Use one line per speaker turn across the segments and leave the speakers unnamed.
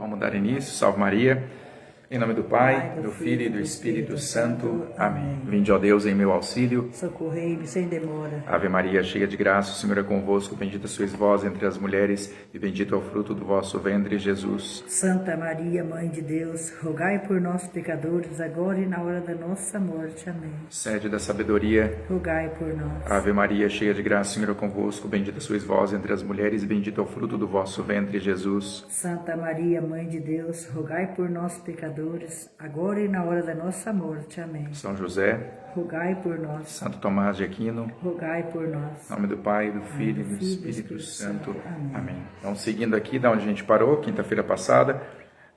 Então vamos dar início. Salve Maria. Em nome do Pai, do Filho e do Espírito Santo. Amém. Vinde, ó Deus, em meu auxílio.
Socorrei-me sem demora.
Ave Maria, cheia de graça, o Senhor é convosco. Bendita sois vós entre as mulheres, e bendito é o fruto do vosso ventre, Jesus.
Santa Maria, Mãe de Deus, rogai por nós, pecadores, agora e na hora da nossa morte. Amém.
Sede da sabedoria,
rogai por nós.
Ave Maria, cheia de graça, o Senhor é convosco. Bendita sois vós entre as mulheres, e bendito é o fruto do vosso ventre, Jesus.
Santa Maria, Mãe de Deus, rogai por nós, pecadores, agora e na hora da nossa morte. Amém.
São José,
rogai por nós.
Santo Tomás de Aquino,
rogai por nós.
Em nome do Pai, do Filho e do Espírito Santo. Amém. Então, seguindo aqui da onde a gente parou, quinta-feira passada,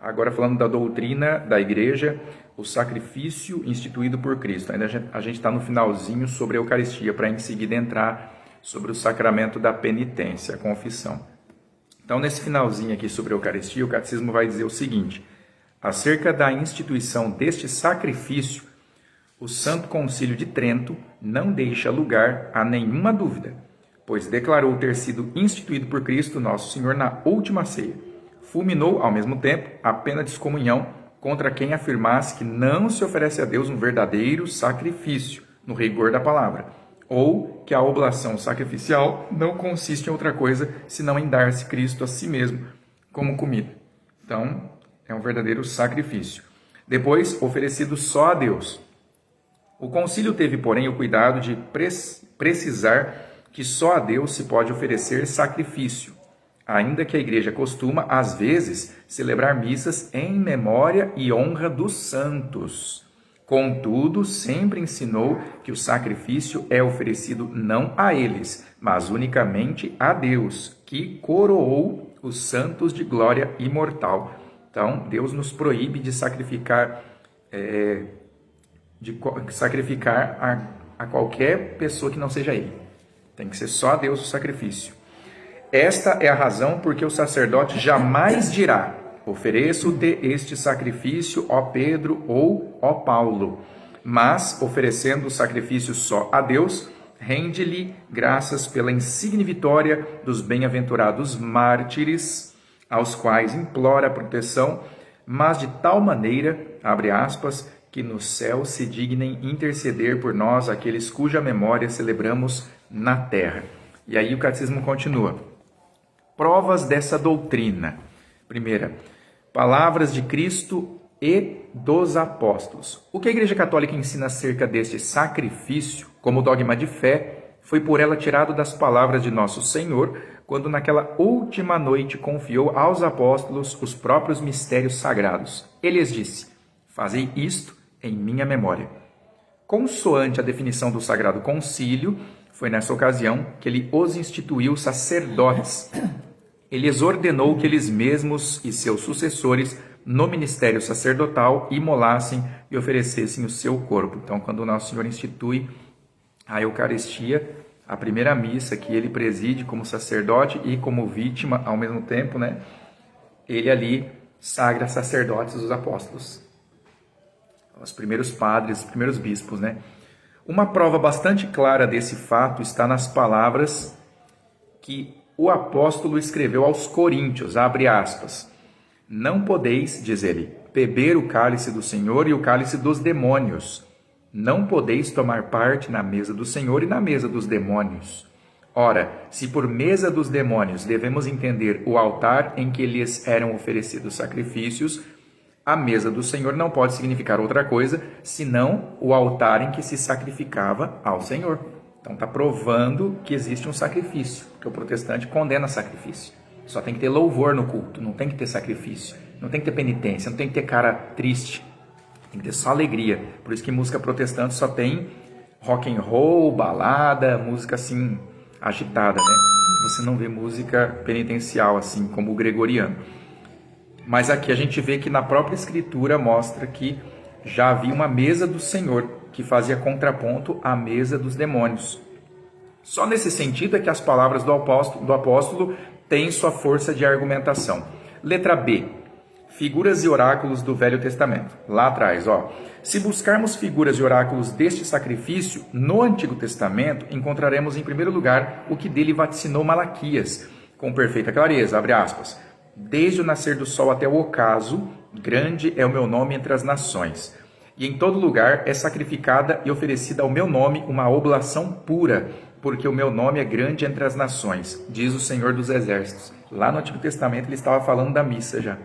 agora falando da doutrina da igreja, o sacrifício instituído por Cristo. Ainda a gente está no finalzinho sobre a Eucaristia, para em seguida entrar sobre o sacramento da penitência, a confissão. Então, nesse finalzinho aqui sobre a Eucaristia, o Catecismo vai dizer o seguinte: acerca da instituição deste sacrifício, o Santo Concílio de Trento não deixa lugar a nenhuma dúvida, pois declarou ter sido instituído por Cristo nosso Senhor na última ceia. Fulminou, ao mesmo tempo, a pena de excomunhão contra quem afirmasse que não se oferece a Deus um verdadeiro sacrifício, no rigor da palavra, ou que a oblação sacrificial não consiste em outra coisa senão em dar-se Cristo a si mesmo como comida. Então, é um verdadeiro sacrifício. Depois, oferecido só a Deus. O concílio teve, porém, o cuidado de precisar que só a Deus se pode oferecer sacrifício, ainda que a igreja costuma, às vezes, celebrar missas em memória e honra dos santos. Contudo, sempre ensinou que o sacrifício é oferecido não a eles, mas unicamente a Deus, que coroou os santos de glória imortal. Então, Deus nos proíbe de sacrificar, a qualquer pessoa que não seja Ele. Tem que ser só a Deus o sacrifício. Esta é a razão porque o sacerdote jamais dirá: ofereço-te este sacrifício, ó Pedro ou ó Paulo. Mas, oferecendo o sacrifício só a Deus, rende-lhe graças pela insigne vitória dos bem-aventurados mártires, aos quais implora a proteção, mas de tal maneira, abre aspas, que no céu se dignem interceder por nós aqueles cuja memória celebramos na terra. E aí o catecismo continua. Provas dessa doutrina. Primeira, palavras de Cristo e dos apóstolos. O que a Igreja Católica ensina acerca deste sacrifício, como dogma de fé, foi por ela tirado das palavras de nosso Senhor, quando naquela última noite confiou aos apóstolos os próprios mistérios sagrados. Ele lhes disse: fazei isto em minha memória. Consoante a definição do Sagrado Concílio, foi nessa ocasião que ele os instituiu sacerdotes. Ele lhes ordenou que eles mesmos e seus sucessores, no ministério sacerdotal, imolassem e oferecessem o seu corpo. Então, quando o Nosso Senhor institui a Eucaristia, a primeira missa que ele preside como sacerdote e como vítima ao mesmo tempo, né? Ele ali sagra sacerdotes dos apóstolos, os primeiros padres, os primeiros bispos, né? Uma prova bastante clara desse fato está nas palavras que o apóstolo escreveu aos Coríntios, abre aspas: não podeis, diz ele, beber o cálice do Senhor e o cálice dos demônios. Não podeis tomar parte na mesa do Senhor e na mesa dos demônios. Ora, se por mesa dos demônios devemos entender o altar em que lhes eram oferecidos sacrifícios, a mesa do Senhor não pode significar outra coisa senão o altar em que se sacrificava ao Senhor. Então está provando que existe um sacrifício, porque o protestante condena sacrifício. Só tem que ter louvor no culto, não tem que ter sacrifício, não tem que ter penitência, não tem que ter cara triste. Tem que ter só alegria. Por isso que música protestante só tem rock and roll, balada, música assim agitada, né? Você não vê música penitencial assim como o gregoriano. Mas aqui a gente vê que na própria Escritura mostra que já havia uma mesa do Senhor que fazia contraponto à mesa dos demônios. Só nesse sentido é que as palavras do apóstolo têm sua força de argumentação. Letra B. Figuras e oráculos do Velho Testamento. Lá atrás, se buscarmos figuras e oráculos deste sacrifício no Antigo Testamento, encontraremos em primeiro lugar o que dele vaticinou Malaquias, com perfeita clareza, abre aspas, Desde o nascer do sol até o ocaso, grande é o meu nome entre as nações. E em todo lugar é sacrificada e oferecida ao meu nome uma oblação pura, porque o meu nome é grande entre as nações, diz o Senhor dos Exércitos. Lá no Antigo Testamento ele estava falando da missa já.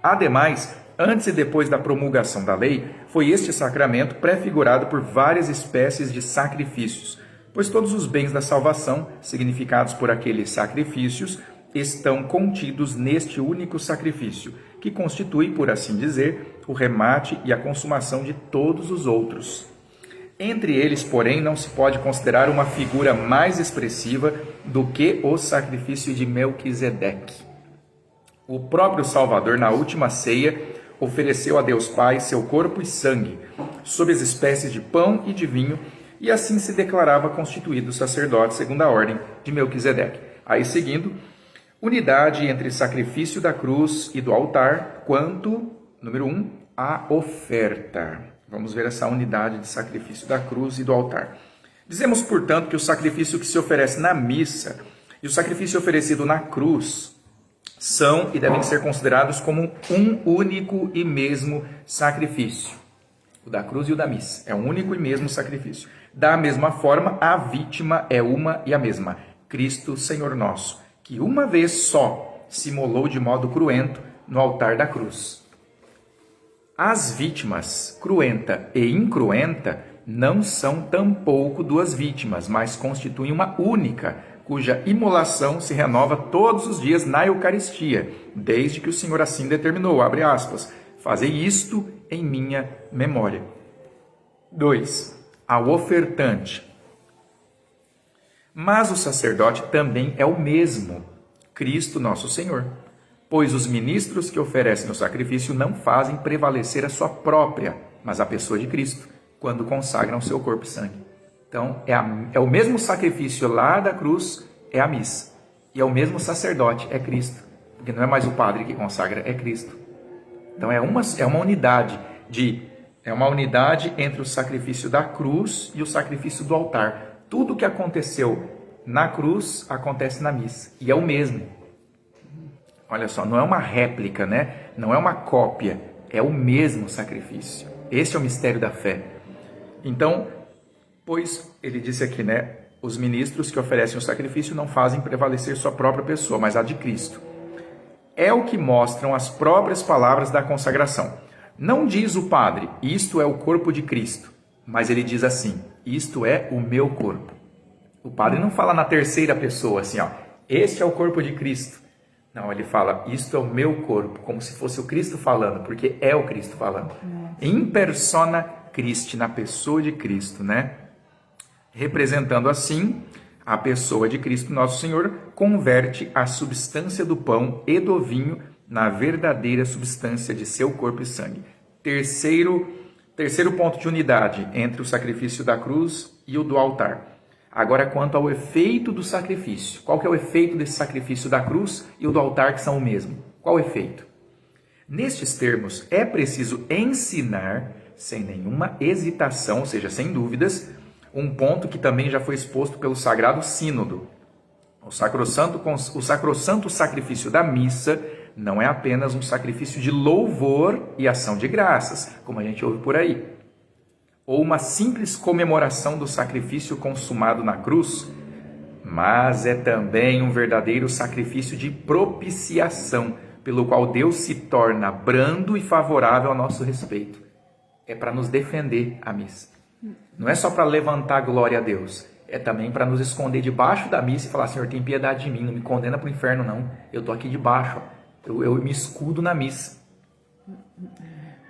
Ademais, antes e depois da promulgação da lei, foi este sacramento prefigurado por várias espécies de sacrifícios, pois todos os bens da salvação, significados por aqueles sacrifícios, estão contidos neste único sacrifício, que constitui, por assim dizer, o remate e a consumação de todos os outros. Entre eles, porém, não se pode considerar uma figura mais expressiva do que o sacrifício de Melquisedeque. O próprio Salvador, na última ceia, ofereceu a Deus Pai seu corpo e sangue, sob as espécies de pão e de vinho, e assim se declarava constituído sacerdote segundo a ordem de Melquisedeque. Aí, seguindo, unidade entre sacrifício da cruz e do altar, quanto, número 1, a oferta. Vamos ver essa unidade de sacrifício da cruz e do altar. Dizemos, portanto, que o sacrifício que se oferece na missa e o sacrifício oferecido na cruz são e devem ser considerados como um único e mesmo sacrifício. O da cruz e o da missa é um único e mesmo sacrifício. Da mesma forma, a vítima é uma e a mesma, Cristo Senhor nosso, que uma vez só se imolou de modo cruento no altar da cruz. As vítimas, cruenta e incruenta, não são tampouco duas vítimas, mas constituem uma única, cuja imolação se renova todos os dias na Eucaristia, desde que o Senhor assim determinou, abre aspas, fazei isto em minha memória. 2. Ao ofertante. Mas o sacerdote também é o mesmo, Cristo nosso Senhor, pois os ministros que oferecem o sacrifício não fazem prevalecer a sua própria, mas a pessoa de Cristo, quando consagram seu corpo e sangue. Então, é o mesmo sacrifício lá da cruz, é a missa. E é o mesmo sacerdote, é Cristo. Porque não é mais o padre que consagra, é Cristo. Então, é uma unidade entre o sacrifício da cruz e o sacrifício do altar. Tudo que aconteceu na cruz acontece na missa. E é o mesmo. Olha só, não é uma réplica, né? Não é uma cópia. É o mesmo sacrifício. Esse é o mistério da fé. Então, pois ele disse aqui, né? Os ministros que oferecem o sacrifício não fazem prevalecer sua própria pessoa, mas a de Cristo. É o que mostram as próprias palavras da consagração. Não diz o padre, isto é o corpo de Cristo, mas ele diz assim, isto é o meu corpo. O padre não fala na terceira pessoa assim, ó, este é o corpo de Cristo. Não, ele fala, isto é o meu corpo, como se fosse o Cristo falando, porque é o Cristo falando. In persona Christi, na pessoa de Cristo, né? Representando assim, a pessoa de Cristo Nosso Senhor converte a substância do pão e do vinho na verdadeira substância de seu corpo e sangue. Terceiro ponto de unidade entre o sacrifício da cruz e o do altar. Agora, quanto ao efeito do sacrifício. Qual que é o efeito desse sacrifício da cruz e o do altar, que são o mesmo? Qual o efeito? Nestes termos, é preciso ensinar, sem nenhuma hesitação, ou seja, sem dúvidas, um ponto que também já foi exposto pelo Sagrado Sínodo. O sacrossanto sacrifício da missa não é apenas um sacrifício de louvor e ação de graças, como a gente ouve por aí, ou uma simples comemoração do sacrifício consumado na cruz, mas é também um verdadeiro sacrifício de propiciação, pelo qual Deus se torna brando e favorável a nosso respeito. É para nos defender a missa. Não é só para levantar glória a Deus, é também para nos esconder debaixo da missa e falar, Senhor, tem piedade de mim, não me condena para o inferno não, eu estou aqui debaixo, eu me escudo na missa.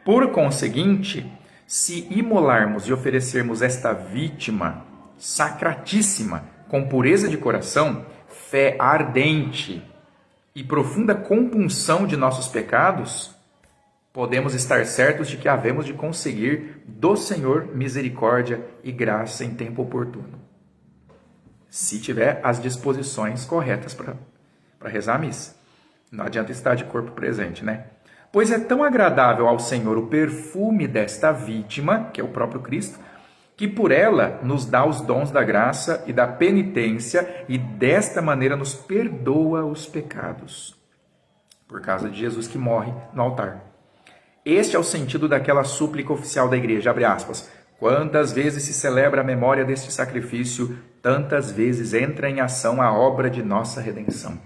Por conseguinte, se imolarmos e oferecermos esta vítima sacratíssima, com pureza de coração, fé ardente e profunda compunção de nossos pecados, podemos estar certos de que havemos de conseguir do Senhor misericórdia e graça em tempo oportuno. Se tiver as disposições corretas para rezar a missa. Não adianta estar de corpo presente, né? Pois é tão agradável ao Senhor o perfume desta vítima, que é o próprio Cristo, que por ela nos dá os dons da graça e da penitência e desta maneira nos perdoa os pecados. por causa de Jesus que morre no altar. Este é o sentido daquela súplica oficial da igreja, abre aspas. Quantas vezes se celebra a memória deste sacrifício, tantas vezes entra em ação a obra de nossa redenção.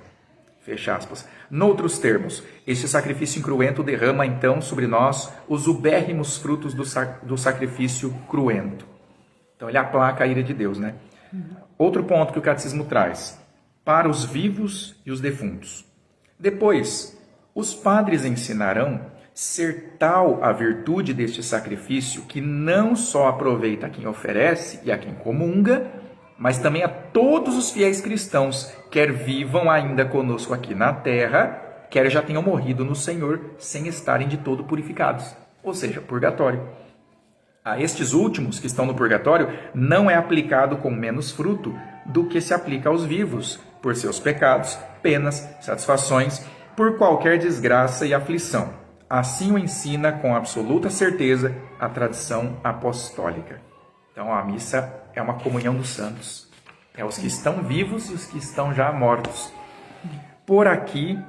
Fecha aspas. Noutros termos, este sacrifício incruento derrama então sobre nós os ubérrimos frutos do sacrifício cruento. Então ele aplaca a ira de Deus, né? Outro ponto que o catecismo traz, para os vivos e os defuntos. Depois, os padres ensinarão ser tal a virtude deste sacrifício que não só aproveita a quem oferece e a quem comunga, mas também a todos os fiéis cristãos, quer vivam ainda conosco aqui na terra, quer já tenham morrido no Senhor, sem estarem de todo purificados, ou seja, purgatório. A estes últimos que estão no purgatório, não é aplicado com menos fruto do que se aplica aos vivos, por seus pecados, penas, satisfações, por qualquer desgraça e aflição. Assim o ensina com absoluta certeza a tradição apostólica. Então a missa é uma comunhão dos santos. É os que estão vivos e os que estão já mortos. Por aqui,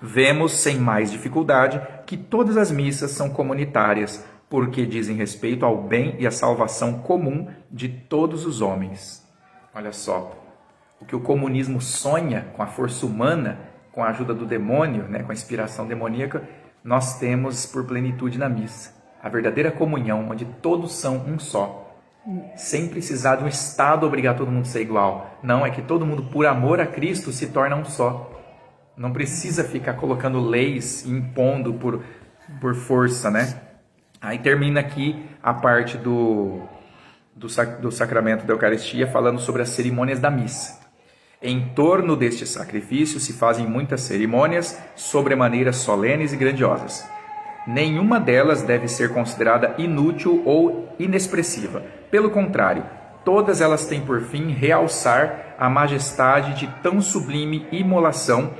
vemos sem mais dificuldade que todas as missas são comunitárias, porque dizem respeito ao bem e à salvação comum de todos os homens. Olha só, o que o comunismo sonha com a força humana, com a ajuda do demônio, né, com a inspiração demoníaca, nós temos por plenitude na missa. A verdadeira comunhão, onde todos são um só. Sem precisar de um Estado obrigar todo mundo a ser igual. Não, é que todo mundo, por amor a Cristo, se torna um só. Não precisa ficar colocando leis e impondo por força, né? Aí termina aqui a parte do sacramento da Eucaristia, falando sobre as cerimônias da missa. Em torno deste sacrifício se fazem muitas cerimônias, sobremaneira solenes e grandiosas. Nenhuma delas deve ser considerada inútil ou inexpressiva. Pelo contrário, todas elas têm por fim realçar a majestade de tão sublime imolação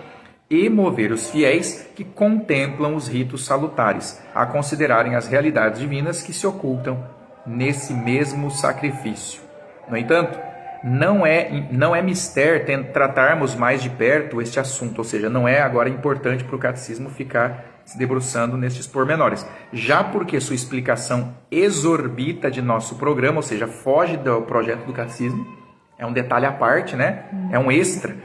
e mover os fiéis que contemplam os ritos salutares, a considerarem as realidades divinas que se ocultam nesse mesmo sacrifício. No entanto, não é mister tratarmos mais de perto este assunto, ou seja, não é agora importante para o catecismo ficar se debruçando nestes pormenores, já porque sua explicação exorbita de nosso programa, ou seja, foge do projeto do catecismo, é um detalhe à parte, né? É um extra.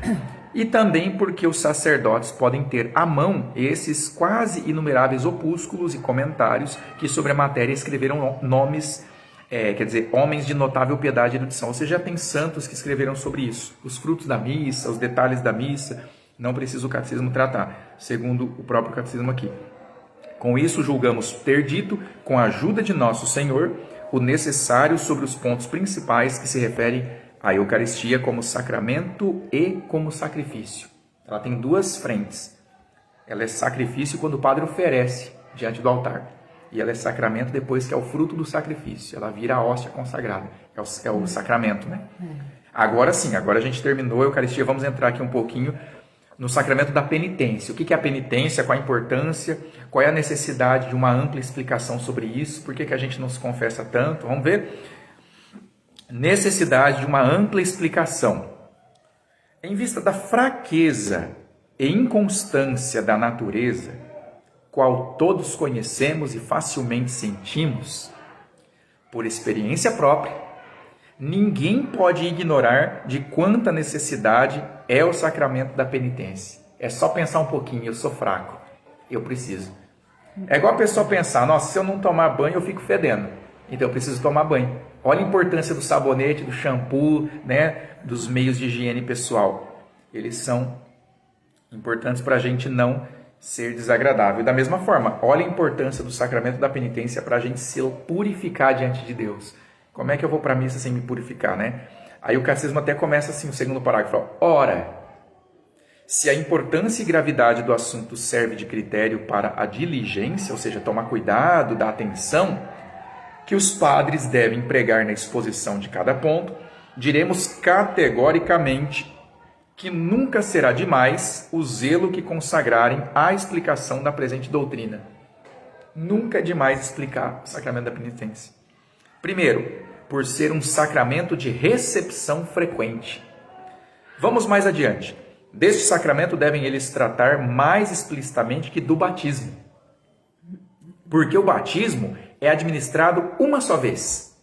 E também porque os sacerdotes podem ter à mão esses quase inumeráveis opúsculos e comentários que sobre a matéria escreveram nomes, homens de notável piedade e erudição. Ou seja, já tem santos que escreveram sobre isso. Os frutos da missa, os detalhes da missa, não precisa o catecismo tratar, segundo o próprio catecismo aqui. Com isso, julgamos ter dito, com a ajuda de nosso Senhor, o necessário sobre os pontos principais que se referem à Eucaristia como sacramento e como sacrifício. Ela tem duas frentes. Ela é sacrifício quando o padre oferece diante do altar. E ela é sacramento depois que é o fruto do sacrifício. Ela vira a hóstia consagrada. É o sacramento, né? Agora sim, agora a gente terminou a Eucaristia. Vamos entrar aqui um pouquinho no sacramento da penitência. O que é a penitência? Qual a importância? Qual é a necessidade de uma ampla explicação sobre isso? Por que a gente não se confessa tanto? Vamos ver. Necessidade de uma ampla explicação. Em vista da fraqueza e inconstância da natureza, qual todos conhecemos e facilmente sentimos, por experiência própria, ninguém pode ignorar de quanta necessidade é o sacramento da penitência. É só pensar um pouquinho, eu sou fraco, eu preciso. É igual a pessoa pensar, nossa, se eu não tomar banho eu fico fedendo, então eu preciso tomar banho. Olha a importância do sabonete, do shampoo, né, dos meios de higiene pessoal. Eles são importantes para a gente não ser desagradável. Da mesma forma, olha a importância do sacramento da penitência para a gente se purificar diante de Deus. Como é que eu vou para a missa sem me purificar, né? Aí o catecismo até começa assim, o segundo parágrafo. Ora, se a importância e gravidade do assunto serve de critério para a diligência, ou seja, tomar cuidado, dar atenção, que os padres devem pregar na exposição de cada ponto, diremos categoricamente que nunca será demais o zelo que consagrarem à explicação da presente doutrina. Nunca é demais explicar o sacramento da penitência. Primeiro, por ser um sacramento de recepção frequente. Vamos mais adiante. Deste sacramento devem eles tratar mais explicitamente que do batismo. Porque o batismo é administrado uma só vez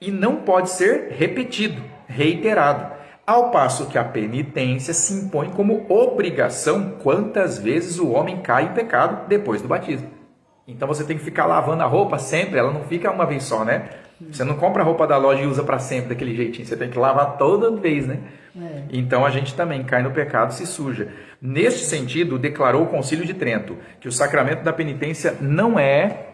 e não pode ser repetido, reiterado, ao passo que a penitência se impõe como obrigação quantas vezes o homem cai em pecado depois do batismo. Então você tem que ficar lavando a roupa sempre, ela não fica uma vez só, né? Você não compra a roupa da loja e usa para sempre daquele jeitinho, você tem que lavar toda vez, né? Então a gente também cai no pecado, se suja. Neste sentido, declarou o Concílio de Trento que o sacramento da penitência não é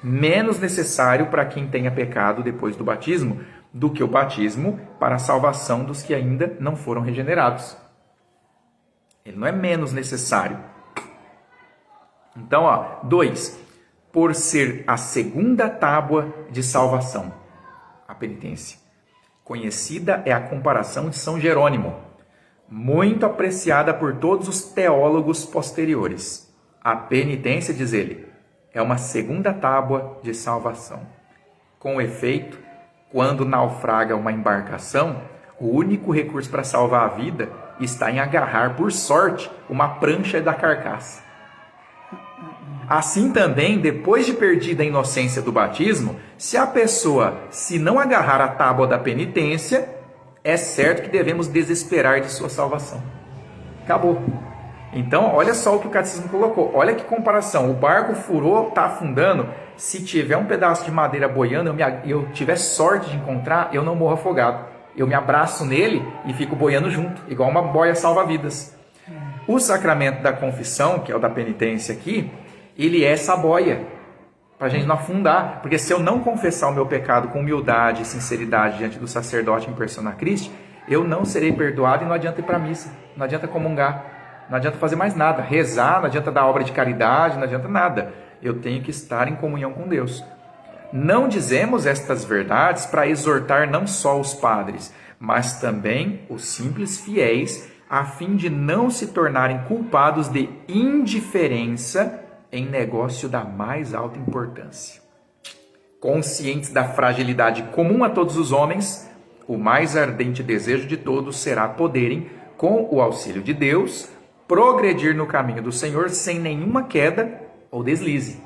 menos necessário para quem tenha pecado depois do batismo do que o batismo para a salvação dos que ainda não foram regenerados. Ele não é menos necessário. Então, 2. Por ser a segunda tábua de salvação, a penitência. Conhecida é a comparação de São Jerônimo, muito apreciada por todos os teólogos posteriores. A penitência, diz ele, é uma segunda tábua de salvação. Com efeito, quando naufraga uma embarcação, o único recurso para salvar a vida está em agarrar, por sorte, uma prancha da carcaça. Assim também, depois de perdida a inocência do batismo, se a pessoa se não agarrar à tábua da penitência, é certo que devemos desesperar de sua salvação. Acabou. Então, olha só o que o catecismo colocou. Olha que comparação. O barco furou, está afundando. Se tiver um pedaço de madeira boiando, eu tiver sorte de encontrar, eu não morro afogado. Eu me abraço nele e fico boiando junto, igual uma boia salva-vidas. O sacramento da confissão, que é o da penitência aqui, ele é essa boia, para a gente não afundar. Porque se eu não confessar o meu pecado com humildade e sinceridade diante do sacerdote em persona Christi, eu não serei perdoado e não adianta ir para a missa, não adianta comungar, não adianta fazer mais nada, rezar, não adianta dar obra de caridade, não adianta nada. Eu tenho que estar em comunhão com Deus. Não dizemos estas verdades para exortar não só os padres, mas também os simples fiéis, a fim de não se tornarem culpados de indiferença em negócio da mais alta importância. Conscientes da fragilidade comum a todos os homens, o mais ardente desejo de todos será poderem, com o auxílio de Deus, progredir no caminho do Senhor sem nenhuma queda ou deslize.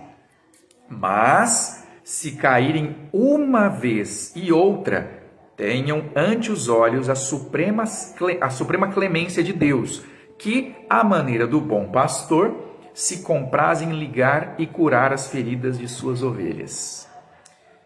Mas, se caírem uma vez e outra, tenham ante os olhos a suprema clemência de Deus, que, à maneira do bom pastor, se compraz em ligar e curar as feridas de suas ovelhas.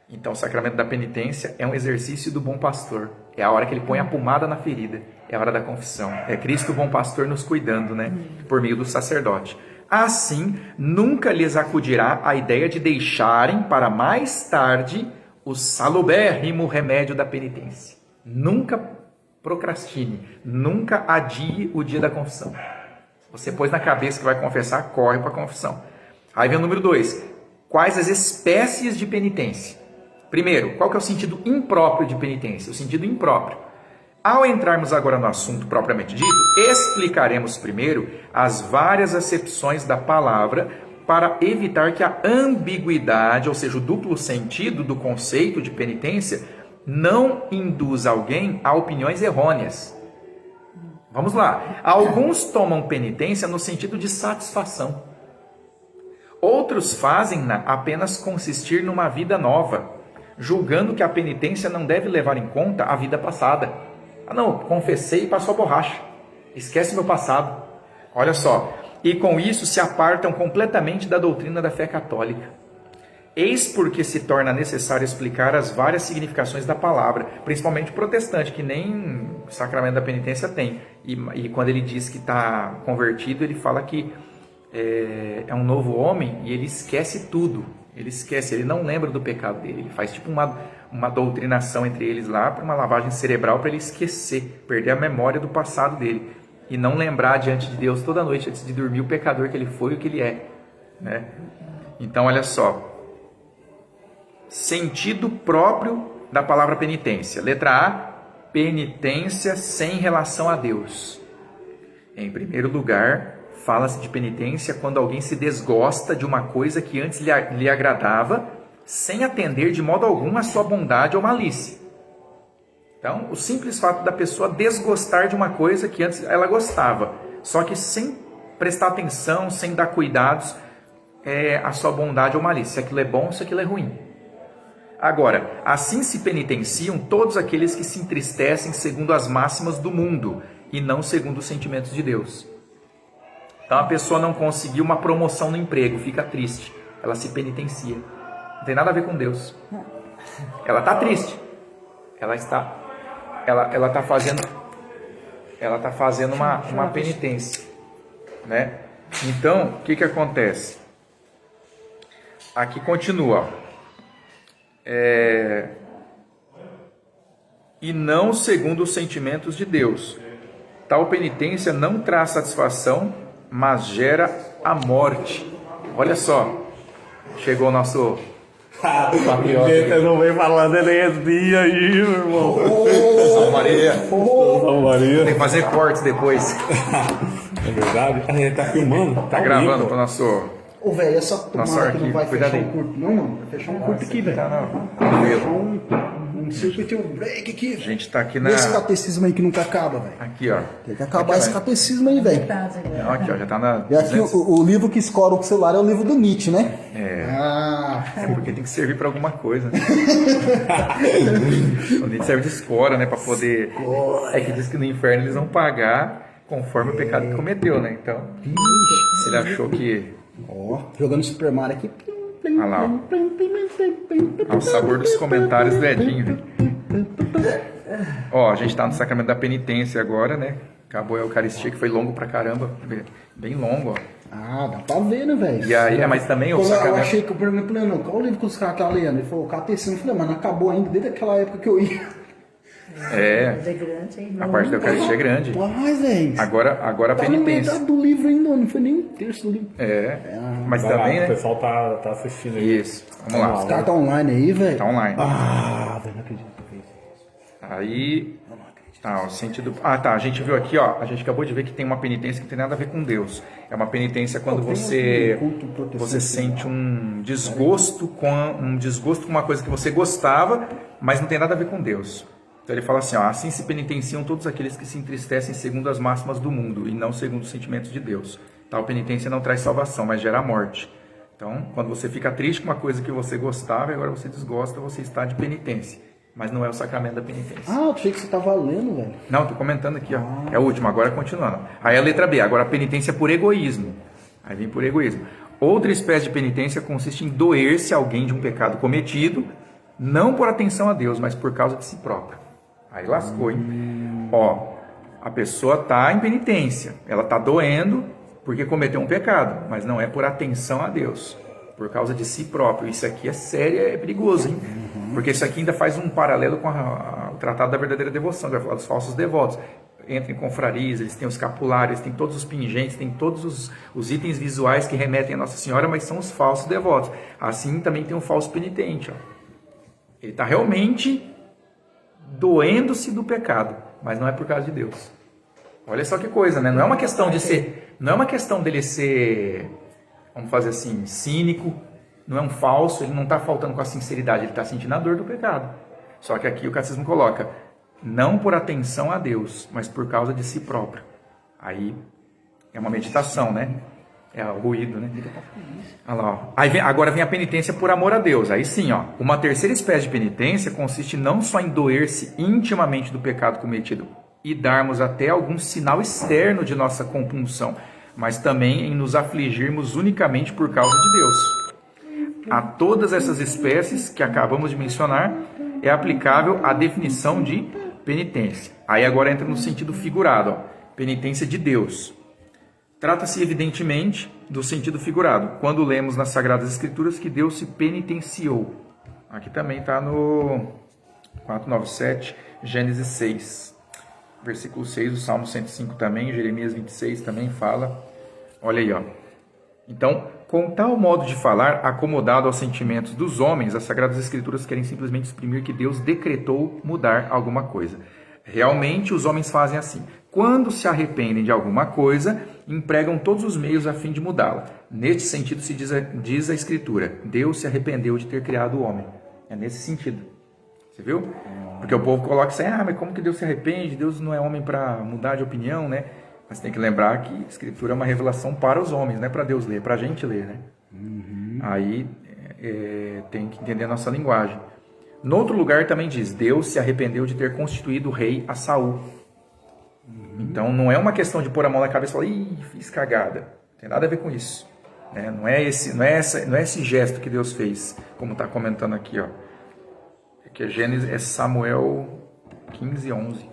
Então, o sacramento da penitência é um exercício do bom pastor. É a hora que ele põe a pomada na ferida. É a hora da confissão. É Cristo, o bom pastor, nos cuidando, né? Por meio do sacerdote. Assim, nunca lhes acudirá a ideia de deixarem para mais tarde o salubérrimo remédio da penitência. Nunca procrastine, nunca adie o dia da confissão. Você pôs na cabeça que vai confessar, corre para a confissão. Aí vem o número 2. Quais as espécies de penitência? Primeiro, qual que é o sentido impróprio de penitência? O sentido impróprio. Ao entrarmos agora no assunto propriamente dito, explicaremos primeiro as várias acepções da palavra para evitar que a ambiguidade, ou seja, o duplo sentido do conceito de penitência, não induza alguém a opiniões errôneas. Vamos lá. Alguns tomam penitência no sentido de satisfação. Outros fazem-na apenas consistir numa vida nova, julgando que a penitência não deve levar em conta a vida passada. Ah não, confessei e passou a borracha. Esquece meu passado. Olha só. E com isso se apartam completamente da doutrina da fé católica. Eis porque se torna necessário explicar as várias significações da palavra, principalmente o protestante, que nem o sacramento da penitência tem. E quando ele diz que está convertido, ele fala que é um novo homem e ele esquece tudo. Ele não lembra do pecado dele. Ele faz tipo uma doutrinação entre eles lá, para uma lavagem cerebral, para ele esquecer, perder a memória do passado dele. E não lembrar diante de Deus toda noite, antes de dormir, o pecador que ele foi e o que ele é. Né? Então, olha só. Sentido próprio da palavra penitência. Letra A, penitência sem relação a Deus. Em primeiro lugar, fala-se de penitência quando alguém se desgosta de uma coisa que antes lhe agradava, sem atender de modo algum a sua bondade ou malícia. Então, o simples fato da pessoa desgostar de uma coisa que antes ela gostava, só que sem prestar atenção, sem dar cuidados a sua bondade ou malícia. Se aquilo é bom, se aquilo é ruim. Agora, assim se penitenciam todos aqueles que se entristecem segundo as máximas do mundo e não segundo os sentimentos de Deus. Então a pessoa não conseguiu uma promoção no emprego, fica triste, ela se penitencia. Não tem nada a ver com Deus. Ela está triste. Ela está fazendo uma penitência, né? Então, o que acontece? Aqui continua. E não segundo os sentimentos de Deus. Tal penitência não traz satisfação, mas gera a morte. Olha só, chegou o nosso
Gente, eu não venho falando energia aí, meu irmão.
Salve Maria.
Salve Maria.
Tem que fazer cortes depois.
É verdade? A gente tá filmando?
Tá gravando para o nosso...
Ô, velho, é só tomar
Nossa,
que não
arquivo,
vai
cuidado
fechar
aí.
um curto, não, mano. Vai fechar um curto aqui, velho.
Tá
Fechar um circuit, um break aqui.
A gente tá aqui na...
Esse catecismo aí que nunca acaba, velho.
Aqui, ó.
Tem que acabar esse catecismo aí, velho.
Não, aqui, ó, já tá na...
E aqui
200.
o livro que escora o celular é o livro do Nietzsche, né?
É porque tem que servir para alguma coisa. Né? O Nietzsche serve de escora, né? Para poder... É que diz que no inferno eles vão pagar conforme o pecado que cometeu, né? Então, se ele achou que...
Ó, jogando Super Mario aqui.
Olha lá, ó. O sabor dos comentários do Edinho, velho. Ó, a gente tá no sacramento da penitência agora, né? Acabou a Eucaristia, que foi longo pra caramba. Bem longo, ó.
Ah, dá pra ver, né, velho?
E aí, mas também o
Quando eu
sacramento...
achei que eu perguntei, não, qual o livro que os caras estão lendo? Ele falou, o catecismo. Eu falei, mas não acabou ainda, desde aquela época que eu ia.
É, a parte da Eucaristia é grande.
Mas, velho.
Agora a
Tá no
penitência.
metade do livro ainda, não foi nem um terço do livro.
Mas
Vai lá,
também,
o
né?
pessoal tá assistindo aí.
Isso, vamos lá.
Os caras tá online aí, velho.
Tá online.
Ah, velho, não acredito.
Aí, tá, o sentido... Ah, tá, a gente viu aqui, ó, a gente acabou de ver que tem uma penitência que não tem nada a ver com Deus. É uma penitência quando você sente um desgosto com uma coisa que você gostava, mas não tem nada a ver com Deus. Então ele fala assim, ó, assim se penitenciam todos aqueles que se entristecem segundo as máximas do mundo e não segundo os sentimentos de Deus. Tal penitência não traz salvação, mas gera morte. Então, quando você fica triste com uma coisa que você gostava e agora você desgosta, você está de penitência. Mas não é o sacramento da penitência.
Ah, eu achei que você tava lendo, velho.
Não, tô comentando aqui, ó. É o último, agora continuando. Aí a letra B, agora a penitência por egoísmo. Aí vem por egoísmo. Outra espécie de penitência consiste em doer-se alguém de um pecado cometido, não por atenção a Deus, mas por causa de si próprio. Aí lascou, hein? Ó, a pessoa tá em penitência, ela tá doendo porque cometeu um pecado, mas não é por atenção a Deus, por causa de si próprio. Isso aqui é sério, é perigoso, hein? Porque isso aqui ainda faz um paralelo com o Tratado da Verdadeira Devoção, que vai falar dos falsos devotos. Entra em confrarias, eles têm os escapulários, têm todos os pingentes, têm todos os itens visuais que remetem a Nossa Senhora, mas são os falsos devotos. Assim também tem um falso penitente, ó. Ele está realmente doendo-se do pecado, mas não é por causa de Deus. Olha só que coisa, né? Não é uma questão dele ser, vamos fazer assim, cínico, não é um falso, ele não está faltando com a sinceridade, ele está sentindo a dor do pecado. Só que aqui o catecismo coloca, não por atenção a Deus, mas por causa de si próprio. Aí é uma meditação, né? É o ruído, né? Olha lá, ó. Agora vem a penitência por amor a Deus. Aí sim, ó. Uma terceira espécie de penitência consiste não só em doer-se intimamente do pecado cometido e darmos até algum sinal externo de nossa compunção, mas também em nos afligirmos unicamente por causa de Deus. A todas essas espécies que acabamos de mencionar é aplicável a definição de penitência. Aí agora entra no sentido figurado, ó. Penitência de Deus. Trata-se, evidentemente, do sentido figurado, quando lemos nas Sagradas Escrituras que Deus se penitenciou. Aqui também está no 497, Gênesis 6, versículo 6, o Salmo 105 também, Jeremias 26 também fala. Olha aí, ó. Então, com tal modo de falar, acomodado aos sentimentos dos homens, as Sagradas Escrituras querem simplesmente exprimir que Deus decretou mudar alguma coisa. Realmente, os homens fazem assim. Quando se arrependem de alguma coisa, empregam todos os meios a fim de mudá-la. Neste sentido se diz a Escritura, Deus se arrependeu de ter criado o homem. É nesse sentido. Você viu? Porque o povo coloca assim, mas como que Deus se arrepende? Deus não é homem para mudar de opinião, né? Mas tem que lembrar que a Escritura é uma revelação para os homens, não é para Deus ler, é para a gente ler, né? Aí tem que entender a nossa linguagem. No outro lugar também diz, Deus se arrependeu de ter constituído rei a Saul. Então não é uma questão de pôr a mão na cabeça e falar, ih, fiz cagada. Não tem nada a ver com isso. Né? Não é esse gesto que Deus fez, como está comentando aqui, ó. Que Gênesis é Samuel 15:11.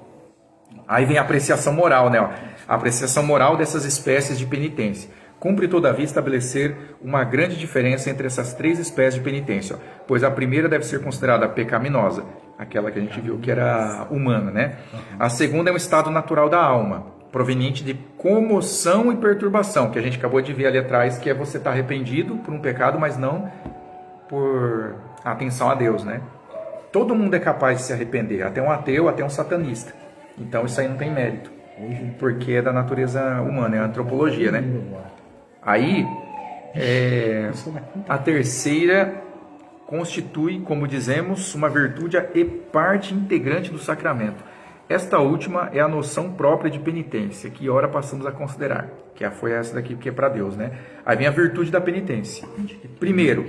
Aí vem a apreciação moral, né? Ó. A apreciação moral dessas espécies de penitência. Cumpre, todavia, estabelecer uma grande diferença entre essas três espécies de penitência, ó. Pois a primeira deve ser considerada pecaminosa, aquela que a gente viu que era humana, né? A segunda é um estado natural da alma, proveniente de comoção e perturbação, que a gente acabou de ver ali atrás, que é você estar arrependido por um pecado, mas não por atenção a Deus, né? Todo mundo é capaz de se arrepender, até um ateu, até um satanista. Então isso aí não tem mérito, porque é da natureza humana, é a antropologia, né? Aí, a terceira constitui, como dizemos, uma virtude e parte integrante do sacramento. Esta última é a noção própria de penitência, que ora passamos a considerar, que foi essa daqui, que é para Deus, né? Aí vem a virtude da penitência. Primeiro,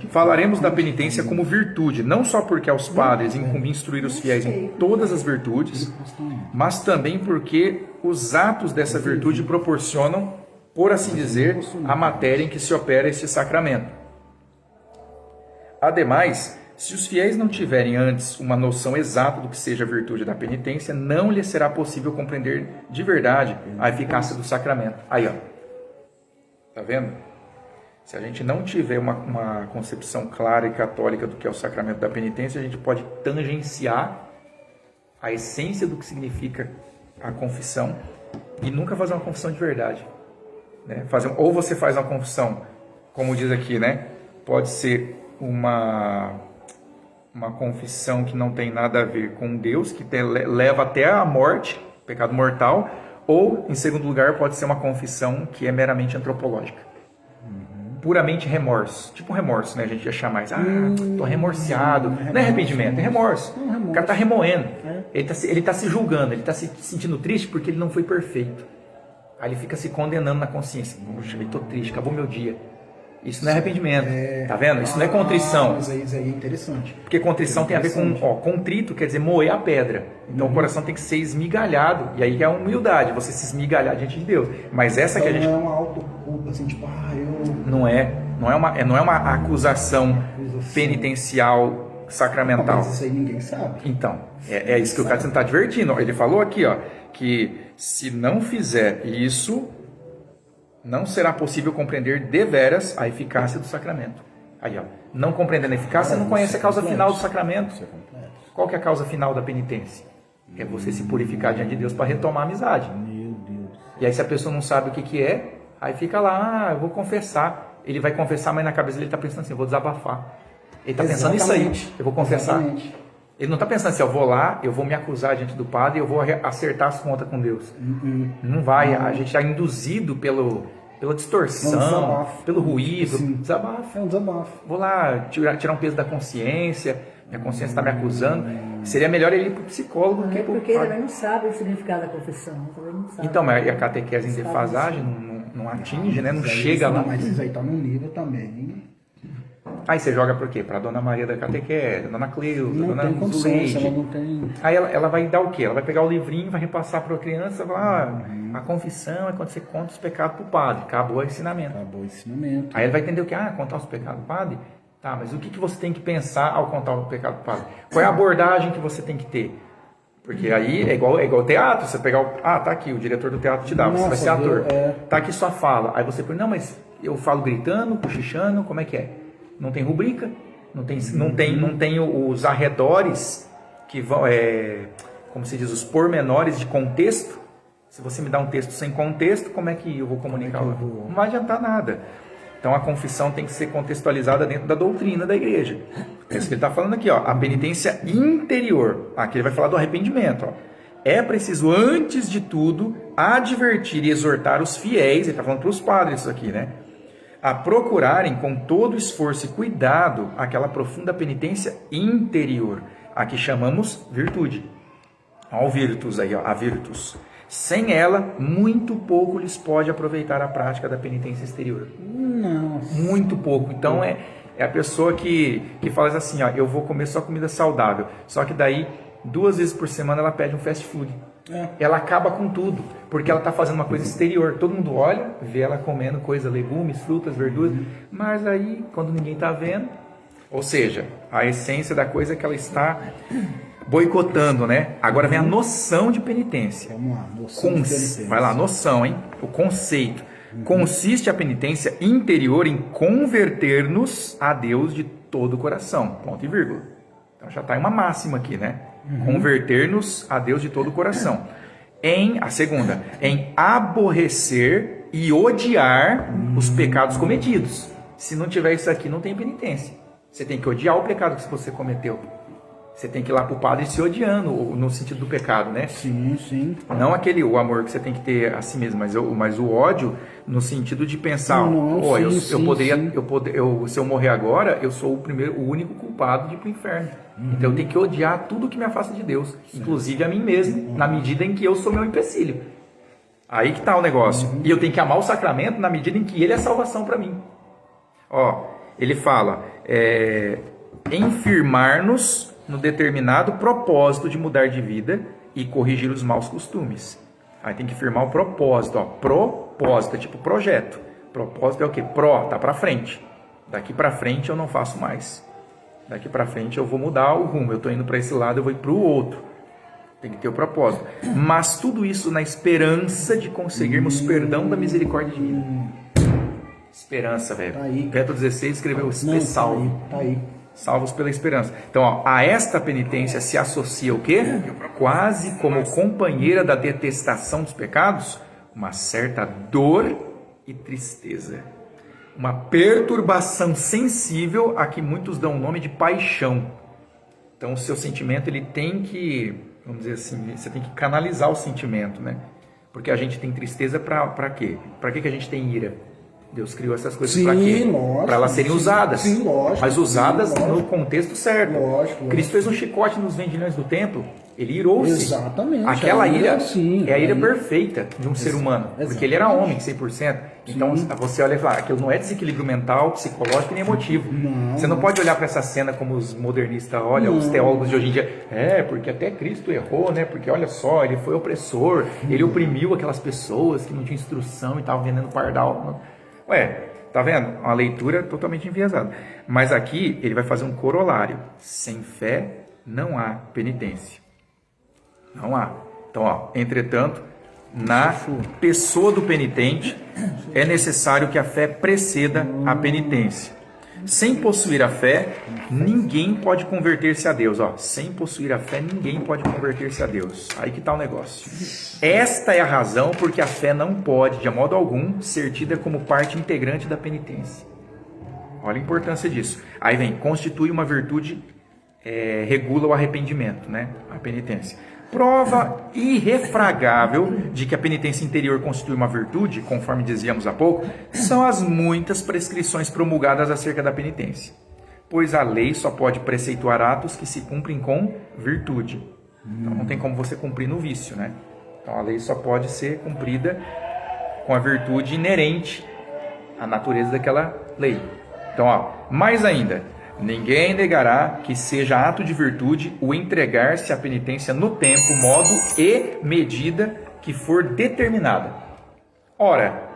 falaremos da penitência como virtude, não só porque aos padres incumbe instruir os fiéis em todas as virtudes, mas também porque os atos dessa virtude proporcionam, por assim dizer, a matéria em que se opera este sacramento. Ademais, se os fiéis não tiverem antes uma noção exata do que seja a virtude da penitência, não lhes será possível compreender de verdade a eficácia do sacramento. Aí, ó. Tá vendo? Se a gente não tiver uma concepção clara e católica do que é o sacramento da penitência, a gente pode tangenciar a essência do que significa a confissão e nunca fazer uma confissão de verdade. Né? Ou você faz uma confissão, como diz aqui, né? Pode ser uma confissão que não tem nada a ver com Deus, que leva até a morte, pecado mortal, ou, em segundo lugar, pode ser uma confissão que é meramente antropológica. Puramente remorso. Tipo remorso, né? A gente ia chamar mais. Tô remorseado. Não é arrependimento, é remorso. O cara tá remoendo. Ele tá se julgando, ele tá se sentindo triste porque ele não foi perfeito. Aí ele fica se condenando na consciência. Puxa, eu tô triste, acabou meu dia. Isso não é arrependimento. Tá vendo? Isso não é contrição.
Isso aí é interessante.
Porque contrição tem a ver com... contrito quer dizer moer a pedra. Então o coração tem que ser esmigalhado. E aí é a humildade, você se esmigalhar diante de Deus. Mas essa
então,
que a gente...
não é uma autoculpa, assim, tipo, eu...
Não é uma acusação penitencial sacramental.
Mas isso aí ninguém sabe.
Então, é isso que o Cássio está advertindo. Ele falou aqui, ó, que se não fizer isso, não será possível compreender deveras a eficácia do sacramento. Aí, ó, não compreendendo a eficácia, não conhece a causa final do sacramento. Qual que é a causa final da penitência? É você se purificar diante de Deus para retomar a amizade.
Meu Deus.
E aí, se a pessoa não sabe o que é, aí fica lá, eu vou confessar. Ele vai confessar, mas na cabeça dele está pensando assim, eu vou desabafar. Ele está pensando nisso aí, eu vou confessar.
Exatamente.
Ele não está pensando assim, eu vou lá, eu vou me acusar diante do padre e eu vou acertar as contas com Deus. Não vai, a gente está induzido pela distorção, pelo ruído. Desabafo.
É um desabafo.
Vou lá tirar um peso da consciência, minha consciência está me acusando. Seria melhor ele ir para o psicólogo do que para o
Porque ele
padre.
também não sabe o significado da confissão. Também não sabe.
Então, mas a catequese em defasagem não atinge, né? Não chega lá.
Mas isso aí tá num nível também.
Aí você joga por quê? Para a Dona Maria da Catequese, Dona Cleusa,
Não
Dona
tem condições,
Zuleide.
ela não tem.
Aí ela vai dar o quê? Ela vai pegar o livrinho, vai repassar para a criança e falar, a confissão é quando você conta os pecados para o padre. Acabou o ensinamento.
Acabou o ensinamento.
Aí ele vai entender o que? Contar os pecados para o padre? Tá, mas o que você tem que pensar ao contar o pecado para o padre? Qual é a abordagem que você tem que ter? Porque aí é igual teatro, você pegar tá aqui, o diretor do teatro te dá, você vai ser ator. Tá aqui sua fala. Aí você pergunta, não, mas eu falo gritando, cochichando, como é que é? Não tem rubrica, não tem os arredores que vão, como se diz, os pormenores de contexto. Se você me dá um texto sem contexto, como é que eu vou comunicar? Não vai adiantar nada. Então a confissão tem que ser contextualizada dentro da doutrina da igreja. É isso que ele está falando aqui, ó, a penitência interior. Aqui ele vai falar do arrependimento. Ó. É preciso, antes de tudo, advertir e exortar os fiéis, ele está falando para os padres isso aqui, né? A procurarem com todo esforço e cuidado aquela profunda penitência interior, a que chamamos virtude. Olha o virtus aí, ó, a virtus. Sem ela, muito pouco lhes pode aproveitar a prática da penitência exterior.
Nossa.
Muito pouco. Então é a pessoa que fala assim, ó, eu vou comer só comida saudável. Só que daí, 2 vezes por semana ela pede um fast food. Ela acaba com tudo, porque ela está fazendo uma coisa exterior. Todo mundo olha, vê ela comendo coisa, legumes, frutas, verduras. Mas aí, quando ninguém está vendo, ou seja, a essência da coisa é que ela está boicotando, né? Agora vem a noção de penitência.
Vamos lá, noção de penitência.
Vai lá, noção, hein? O conceito. Consiste a penitência interior em converter-nos a Deus de todo o coração. Ponto e vírgula. Então já está em uma máxima aqui, né? Converter-nos a Deus de todo o coração. A segunda, em aborrecer e odiar os pecados cometidos. Se não tiver isso aqui, não tem penitência. Você tem que odiar o pecado que você cometeu. Você tem que ir lá para o padre se odiando, no sentido do pecado, né?
Sim, sim.
Não o amor que você tem que ter a si mesmo, mas o ódio no sentido de pensar, se eu morrer agora, eu sou o único culpado de ir para o inferno. Então eu tenho que odiar tudo que me afasta de Deus, inclusive a mim mesmo, na medida em que eu sou meu empecilho. Aí que está o negócio. E eu tenho que amar o sacramento na medida em que ele é salvação para mim. Ó, ele fala, enfirmar-nos no determinado propósito de mudar de vida e corrigir os maus costumes. Aí tem que firmar o propósito, ó. Propósito é tipo projeto. Propósito é o quê? Tá para frente. Daqui para frente eu não faço mais. Daqui para frente eu vou mudar o rumo. Eu estou indo para esse lado, eu vou ir para o outro. Tem que ter o propósito. Mas tudo isso na esperança de conseguirmos perdão da misericórdia divina. Esperança, velho.
Tá aí.
Bento XVI escreveu salvo.
Tá aí.
Salvos pela esperança. Então, ó, a esta penitência se associa o quê? Quase como companheira da detestação dos pecados, uma certa dor e tristeza. Uma perturbação sensível a que muitos dão o nome de paixão. Então, o seu sentimento, ele tem que, vamos dizer assim, você tem que canalizar o sentimento, né? Porque a gente tem tristeza para quê? Para que a gente tem ira? Deus criou essas coisas para quê? Para elas serem usadas.
Sim, lógico.
Mas usadas no contexto certo.
Lógico.
Cristo fez um chicote nos vendilhões do templo. Ele irou-se.
Exatamente.
Aquela ira
sim,
é a ira perfeita de um ser humano. Porque ele era homem, 100%. Então você olha e fala, aquilo não é desequilíbrio mental, psicológico nem emotivo. Você não pode olhar para essa cena como os modernistas olham, os teólogos de hoje em dia. Porque até Cristo errou, né? Porque olha só, ele foi opressor. Ele oprimiu aquelas pessoas que não tinham instrução e estavam vendendo pardal. Tá vendo? Uma leitura totalmente enviesada. Mas aqui ele vai fazer um corolário. Sem fé não há penitência. Não há. Então, ó, entretanto, na pessoa do penitente é necessário que a fé preceda a penitência. Sem possuir a fé, ninguém pode converter-se a Deus. Ó, sem possuir a fé, ninguém pode converter-se a Deus. Aí que está o negócio. Esta é a razão porque a fé não pode, de modo algum, ser tida como parte integrante da penitência. Olha a importância disso. Aí vem, constitui uma virtude, regula o arrependimento, né? A penitência. Prova irrefragável de que a penitência interior constitui uma virtude, conforme dizíamos há pouco, são as muitas prescrições promulgadas acerca da penitência. Pois a lei só pode preceituar atos que se cumprem com virtude. Então não tem como você cumprir no vício, né? Então a lei só pode ser cumprida com a virtude inerente à natureza daquela lei. Então, ó, mais ainda, ninguém negará que seja ato de virtude o entregar-se à penitência no tempo, modo e medida que for determinada. Ora,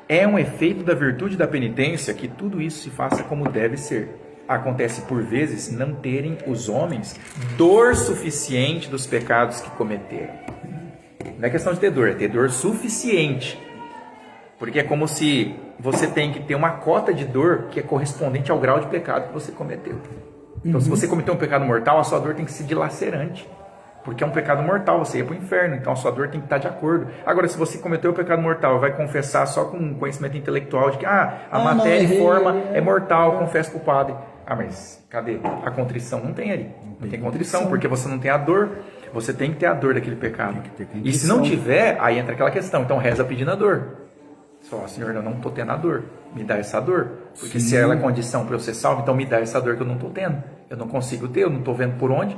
é um efeito da virtude da penitência que tudo isso se faça como deve ser. Acontece por vezes não terem os homens dor suficiente dos pecados que cometeram. Não é questão de ter dor suficiente. Porque é como se você tem que ter uma cota de dor que é correspondente ao grau de pecado que você cometeu. Então, se você cometeu um pecado mortal, a sua dor tem que ser dilacerante. Porque é um pecado mortal, você ia para o inferno, então a sua dor tem que estar de acordo. Agora, se você cometeu o pecado mortal, vai confessar só com conhecimento intelectual de que a matéria e forma é mortal, confessa para o padre. Mas cadê? A contrição não tem ali. Não tem contrição, porque você não tem a dor. Você tem que ter a dor daquele pecado. E se não tiver, aí entra aquela questão. Então reza pedindo a dor. Só, Senhor, eu não estou tendo a dor. Me dá essa dor. Porque se ela é condição para eu ser salvo, então me dá essa dor que eu não estou tendo. Eu não consigo ter, eu não estou vendo por onde.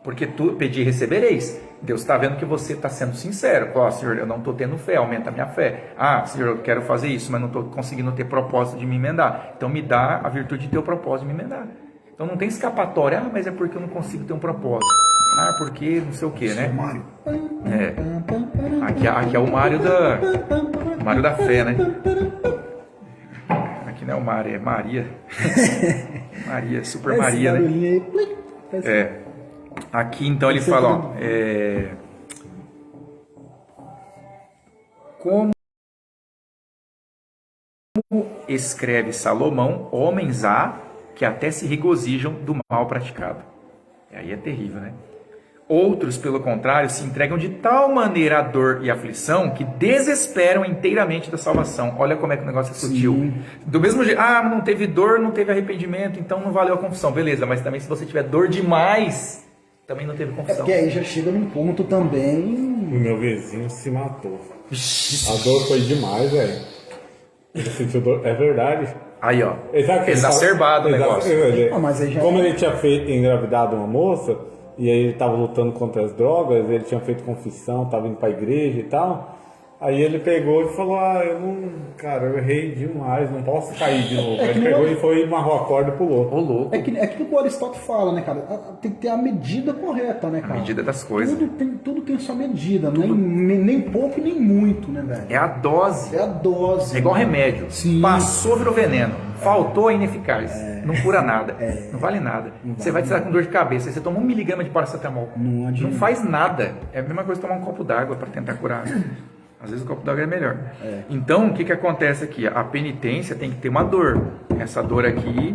Porque tu pedir e recebereis. Deus está vendo que você está sendo sincero. Ó, Senhor, eu não estou tendo fé, aumenta a minha fé. Ah, Senhor, eu quero fazer isso, mas não estou conseguindo ter propósito de me emendar. Então me dá a virtude de ter o propósito de me emendar. Então não tem escapatória. Ah, mas é porque eu não consigo ter um propósito. Ah, porque não sei o que, né?
Mário.
Aqui é o Mário da fé, né? Aqui não é o Mário, é Maria. Maria, Super
Esse
Maria, né?
barulhinho aí, plim, faz assim.
Aqui então ele fala, ó, como escreve Salomão, homens há que até se regozijam do mal praticado. E aí é terrível, né? Outros, pelo contrário, se entregam de tal maneira à dor e aflição que desesperam inteiramente da salvação. Olha como é que o negócio é sutil.
Sim.
Do mesmo jeito, não teve dor, não teve arrependimento, então não valeu a confissão. Beleza, mas também se você tiver dor demais, também não teve confissão.
Porque aí já chega num ponto também.
O meu vizinho se matou. A dor foi demais, velho. Ele sentiu dor. É verdade.
Aí, ó,
Exato,
exacerbado o negócio.
Mas aí já
Como ele tinha engravidado uma moça, e aí ele estava lutando contra as drogas, ele tinha feito confissão, estava indo para a igreja e tal. Aí ele pegou e falou, eu errei demais, não posso cair de novo. Aí ele pegou e foi, amarrou a corda e pulou.
Ô, louco.
É aquilo que o Aristóteles fala, né, cara? Tem que ter a medida correta, né, cara?
A medida das coisas.
Tudo tem sua medida, nem pouco e nem muito, né, velho?
É a dose.
É a dose.
É igual remédio.
Sim.
Passou, virou veneno. Faltou, é ineficaz. Não cura nada. Não vale nada. Você vai tirar com dor de cabeça. Você toma 1 miligrama de paracetamol.
Não adianta.
Não faz nada. É a mesma coisa que tomar um copo d'água para tentar curar. Às vezes o copo d'água é melhor. Então, o que acontece aqui? A penitência tem que ter uma dor. Essa dor aqui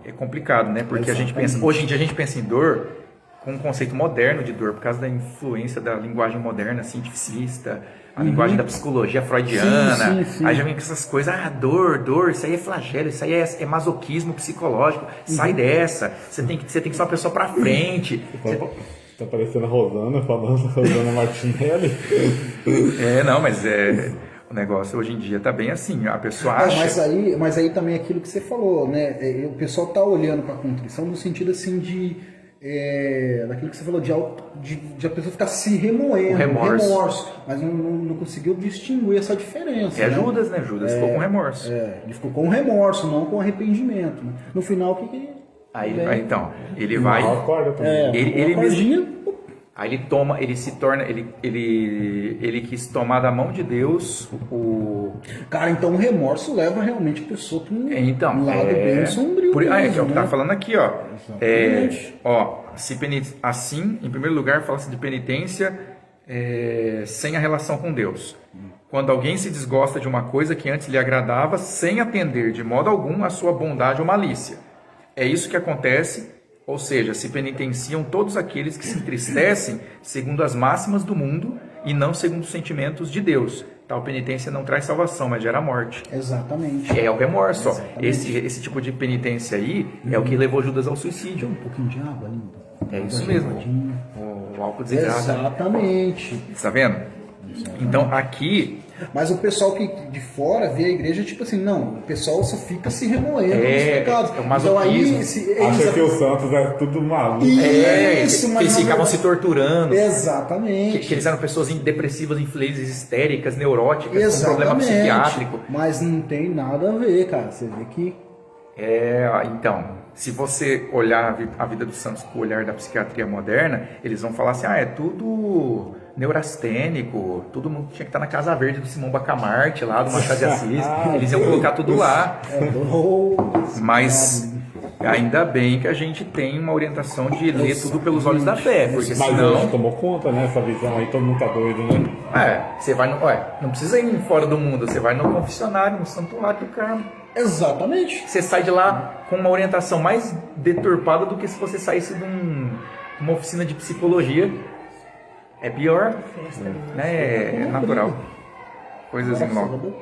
é complicado, né? Porque hoje em dia a gente pensa em dor com um conceito moderno de dor, por causa da influência da linguagem moderna, cientificista, a linguagem da psicologia freudiana.
Sim.
Aí já vem com essas coisas, dor, isso aí é flagelo, isso aí é masoquismo psicológico. Sai dessa, você tem que ser uma pessoa pra frente.
Tá parecendo a Rosana falando, Rosana Martinelli.
Mas o negócio hoje em dia tá bem assim, a pessoa acha...
Mas aí também é aquilo que você falou, né? O pessoal tá olhando para a contrição no sentido assim daquilo que você falou, de a pessoa ficar se remoendo, remorso, mas não conseguiu distinguir essa diferença.
É, né? Judas, né? Judas ficou com remorso.
Ele ficou com remorso, não com arrependimento. Né? No final, o que
então, ele vai... Ele mesmo... Aí ele toma, ele se torna, ele quis tomar da mão de Deus o...
Cara, então o remorso leva realmente a pessoa para um lado bem sombrio.
É o que tá falando aqui, ó.
Exatamente.
Assim, em primeiro lugar, fala-se de penitência sem a relação com Deus. Quando alguém se desgosta de uma coisa que antes lhe agradava, sem atender de modo algum a sua bondade ou malícia. É isso que acontece, ou seja, se penitenciam todos aqueles que se entristecem segundo as máximas do mundo e não segundo os sentimentos de Deus. Tal penitência não traz salvação, mas gera morte.
Exatamente.
É o remorso. Esse tipo de penitência aí é o que levou Judas ao suicídio.
Um pouquinho de água ali.
É isso mesmo. O álcool desidrata.
Exatamente.
Está vendo? Então aqui...
Mas o pessoal que de fora vê a igreja tipo assim, não, o pessoal só fica se remoendo nos pecados.
É o masoquismo.
Então,
acha que os santos é tudo maluco.
Isso, mas
eles ficavam se torturando.
Exatamente.
Que eles eram pessoas depressivas, infelizes, histéricas, neuróticas, com problema psiquiátrico.
Mas não tem nada a ver, cara. Você vê que...
Então, se você olhar a vida dos santos com o olhar da psiquiatria moderna, eles vão falar assim, é tudo neurastênico, todo mundo tinha que estar na Casa Verde do Simão Bacamarte, lá do Machado de Assis, eles iam colocar tudo lá. Mas ainda bem que a gente tem uma orientação de ler tudo pelos olhos da fé, porque
Mas
senão...
hoje tomou conta, né, essa visão aí, todo mundo tá doido, né?
Você vai não precisa ir fora do mundo, você vai no confessionário, no santuário do Carmo.
Exatamente.
Você sai de lá com uma orientação mais deturpada do que se você saísse de uma oficina de psicologia. É pior, né? É natural. Coisas em logo.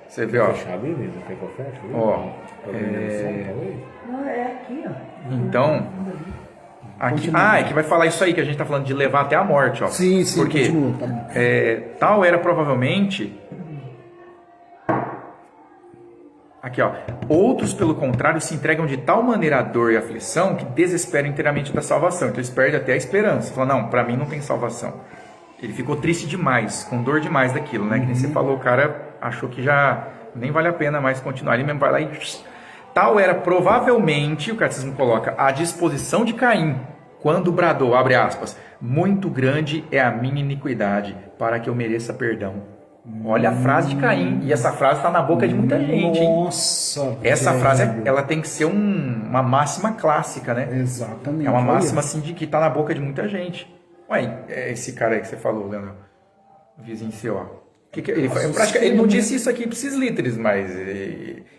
Você vê, ó. Ó.
Não, é aqui, ó.
Então, aqui, é que vai falar isso aí que a gente tá falando de levar até a morte, ó.
Sim,
porque
continua, tá bom.
Tal era provavelmente Aqui, ó. Outros, pelo contrário, se entregam de tal maneira à dor e aflição que desesperam inteiramente da salvação. Então eles perdem até a esperança. Falam, não, para mim não tem salvação. Ele ficou triste demais, com dor demais daquilo, né? Que nem você falou, o cara achou que já nem vale a pena mais continuar. Ele mesmo vai lá e... Tal era provavelmente, o catecismo coloca, a disposição de Caim, quando bradou, abre aspas, muito grande é a minha iniquidade, para que eu mereça perdão. Olha a frase de Caim, e essa frase está na boca de muita gente, hein?
Nossa,
essa
velho.
frase, ela tem que ser uma máxima clássica, né?
Exatamente.
É uma
Olha.
máxima assim de que está na boca de muita gente. Ué, esse cara aí que você falou, Leandro, o vizinho seu, ó. Ele não disse isso aqui para esses líderes, mas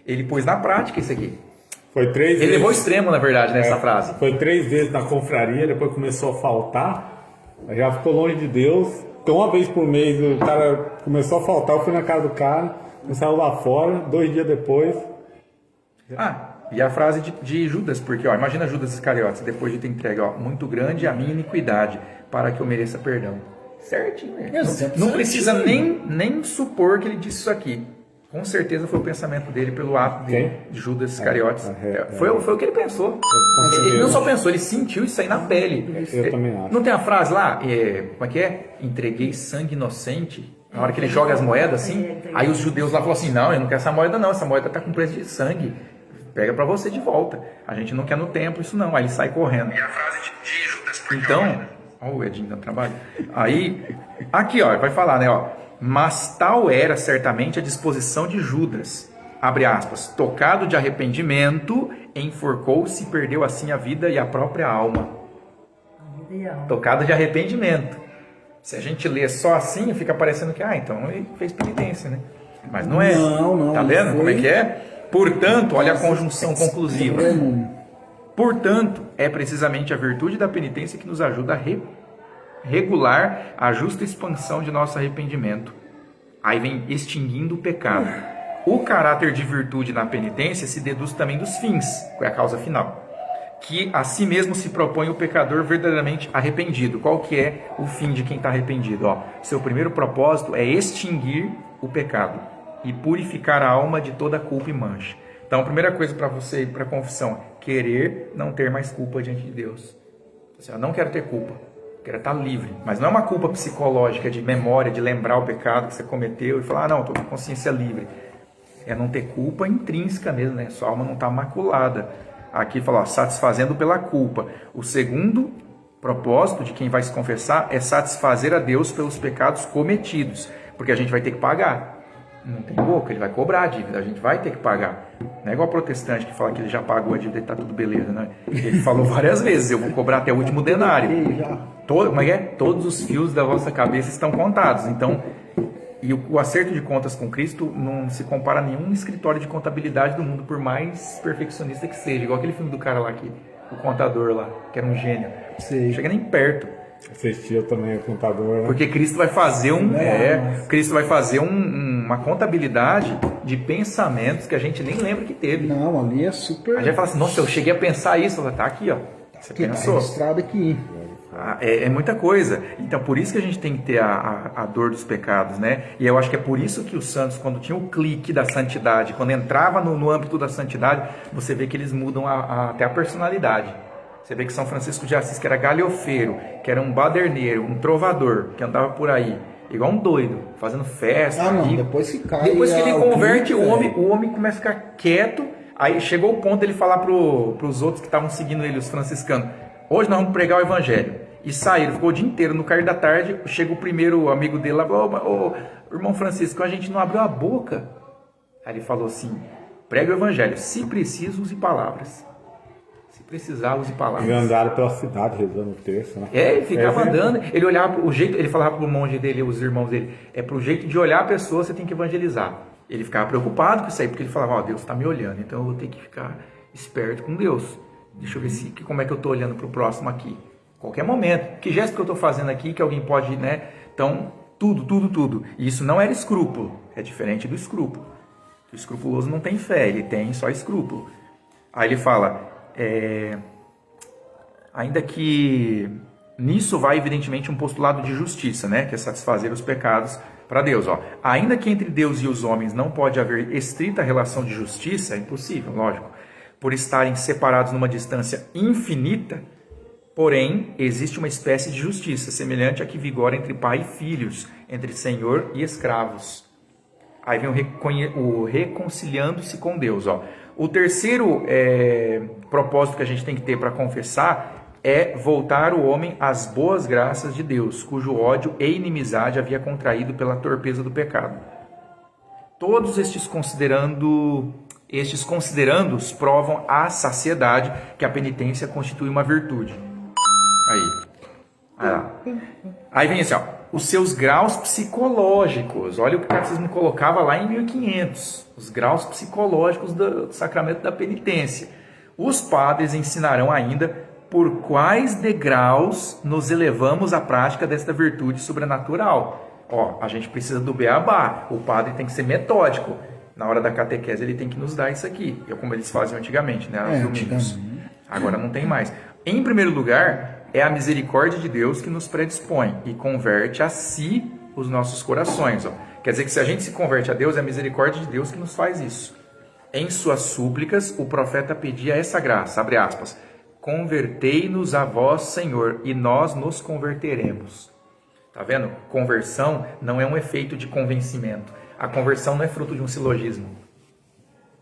ele pôs na prática isso aqui.
Foi 3 vezes.
Ele levou ao extremo, na verdade, nessa frase.
Foi 3 vezes na confraria, depois começou a faltar, aí já ficou longe de Deus. Então, uma vez por mês, o cara começou a faltar, eu fui na casa do cara, ele saiu lá fora, 2 dias depois.
E a frase de Judas, porque, ó, imagina Judas Iscariotes, depois de ter entregue, ó, muito grande a minha iniquidade, para que eu mereça perdão. Certinho, né? Não precisa nem supor que ele disse isso aqui. Com certeza foi o pensamento dele pelo ato de Judas Iscariotes. Foi o que ele pensou. Ele não só pensou, ele sentiu isso aí na pele.
Eu também acho.
Não tem a frase lá? Como é que é? Entreguei sangue inocente. Na hora que ele joga as moedas assim, aí os judeus lá falam assim, não, eu não quero essa moeda não, essa moeda está com preço de sangue. Pega para você de volta. A gente não quer no templo isso não. Aí ele sai correndo. E a frase de Judas... Então, ó o Edinho dando trabalho. Aí, aqui ó, vai falar, né, ó. Mas tal era certamente a disposição de Judas, abre aspas, tocado de arrependimento, enforcou-se e perdeu assim a vida e a própria alma. Tocado de arrependimento. Se a gente lê só assim, fica parecendo que, então ele fez penitência, né? Mas não é.
Não.
Tá vendo como é que é? Portanto, olha a conjunção conclusiva. Portanto, é precisamente a virtude da penitência que nos ajuda a regular a justa expansão de nosso arrependimento. Aí vem extinguindo o pecado. O caráter de virtude na penitência se deduz também dos fins, que é a causa final. Que a si mesmo se propõe o pecador verdadeiramente arrependido. Qual que é o fim de quem está arrependido? Seu primeiro propósito é extinguir o pecado e purificar a alma de toda culpa e mancha. Então, a primeira coisa para você ir para a confissão, querer não ter mais culpa diante de Deus. Eu não quero ter culpa. Quero estar livre, mas não é uma culpa psicológica de memória, de lembrar o pecado que você cometeu e falar, não, estou com consciência livre. É não ter culpa intrínseca mesmo, né? Sua alma não está maculada. Aqui fala, satisfazendo pela culpa. O segundo propósito de quem vai se confessar é satisfazer a Deus pelos pecados cometidos, porque a gente vai ter que pagar. Não tem boca, ele vai cobrar a dívida, a gente vai ter que pagar. Não é igual protestante que fala que ele já pagou a dívida e está tudo beleza, né? Ele falou várias vezes, eu vou cobrar até o último denário. Todos os fios da vossa cabeça estão contados. Então, e o acerto de contas com Cristo não se compara a nenhum escritório de contabilidade do mundo, por mais perfeccionista que seja. Igual aquele filme do cara lá, o contador lá, que era um gênio. Não chega nem perto.
Assistia também o contador, né?
Porque Cristo vai fazer Cristo vai fazer uma contabilidade de pensamentos que a gente nem lembra que teve.
Não, ali é super...
A gente vai falar assim, nossa, eu cheguei a pensar isso. Tá aqui, ó. Você pensou.
Tá registrado aqui.
É muita coisa. Então, por isso que a gente tem que ter a dor dos pecados, né? E eu acho que é por isso que os santos, quando tinham o clique da santidade, quando entrava no âmbito da santidade, você vê que eles mudam até a personalidade. Você vê que São Francisco de Assis, que era galhofeiro, que era um baderneiro, um trovador, que andava por aí, igual um doido, fazendo festa.
Depois que cai...
Depois que ele converte o homem começa a ficar quieto. Aí chegou o ponto dele falar para os outros que estavam seguindo ele, os franciscanos, hoje nós vamos pregar o evangelho. E saíram, ficou o dia inteiro, no cair da tarde, chega o primeiro amigo dele lá, irmão Francisco, a gente não abriu a boca. Aí ele falou assim, prega o evangelho, se preciso, use palavras. Se precisar, use palavras.
E andaram pela cidade rezando o terço, né?
Ele ficava andando, ele olhava o jeito, ele falava pro monge dele, os irmãos dele, pro jeito de olhar a pessoa, você tem que evangelizar. Ele ficava preocupado com isso aí, porque ele falava, Deus está me olhando, então eu vou ter que ficar esperto com Deus. Deixa eu ver como é que eu estou olhando pro próximo aqui. Qualquer momento, que gesto que eu estou fazendo aqui, que alguém pode, né? Então, tudo. E isso não era escrúpulo, é diferente do escrúpulo. O escrupuloso não tem fé, ele tem só escrúpulo. Aí ele fala, ainda que nisso vai evidentemente um postulado de justiça, né? Que é satisfazer os pecados para Deus, ó. Ainda que entre Deus e os homens não pode haver estrita relação de justiça, é impossível, lógico, por estarem separados numa distância infinita, porém, existe uma espécie de justiça, semelhante à que vigora entre pai e filhos, entre senhor e escravos. Aí vem o reconciliando-se com Deus, ó. O terceiro propósito que a gente tem que ter para confessar é voltar o homem às boas graças de Deus, cujo ódio e inimizade havia contraído pela torpeza do pecado. Todos estes considerandos provam à saciedade que a penitência constitui uma virtude. Aí vem assim, ó, os seus graus psicológicos. Olha o que o catecismo colocava lá em 1500. Os graus psicológicos do sacramento da penitência. Os padres ensinarão ainda por quais degraus nos elevamos à prática desta virtude sobrenatural. Ó, a gente precisa do beabá. O padre tem que ser metódico. Na hora da catequese ele tem que nos dar isso aqui. É como eles faziam antigamente, né? Aos domingos. Agora não tem mais. Em primeiro lugar, é a misericórdia de Deus que nos predispõe e converte a si os nossos corações. Ó. Quer dizer que se a gente se converte a Deus, é a misericórdia de Deus que nos faz isso. Em suas súplicas, o profeta pedia essa graça, abre aspas, convertei-nos a vós, Senhor, e nós nos converteremos. Tá vendo? Conversão não é um efeito de convencimento. A conversão não é fruto de um silogismo.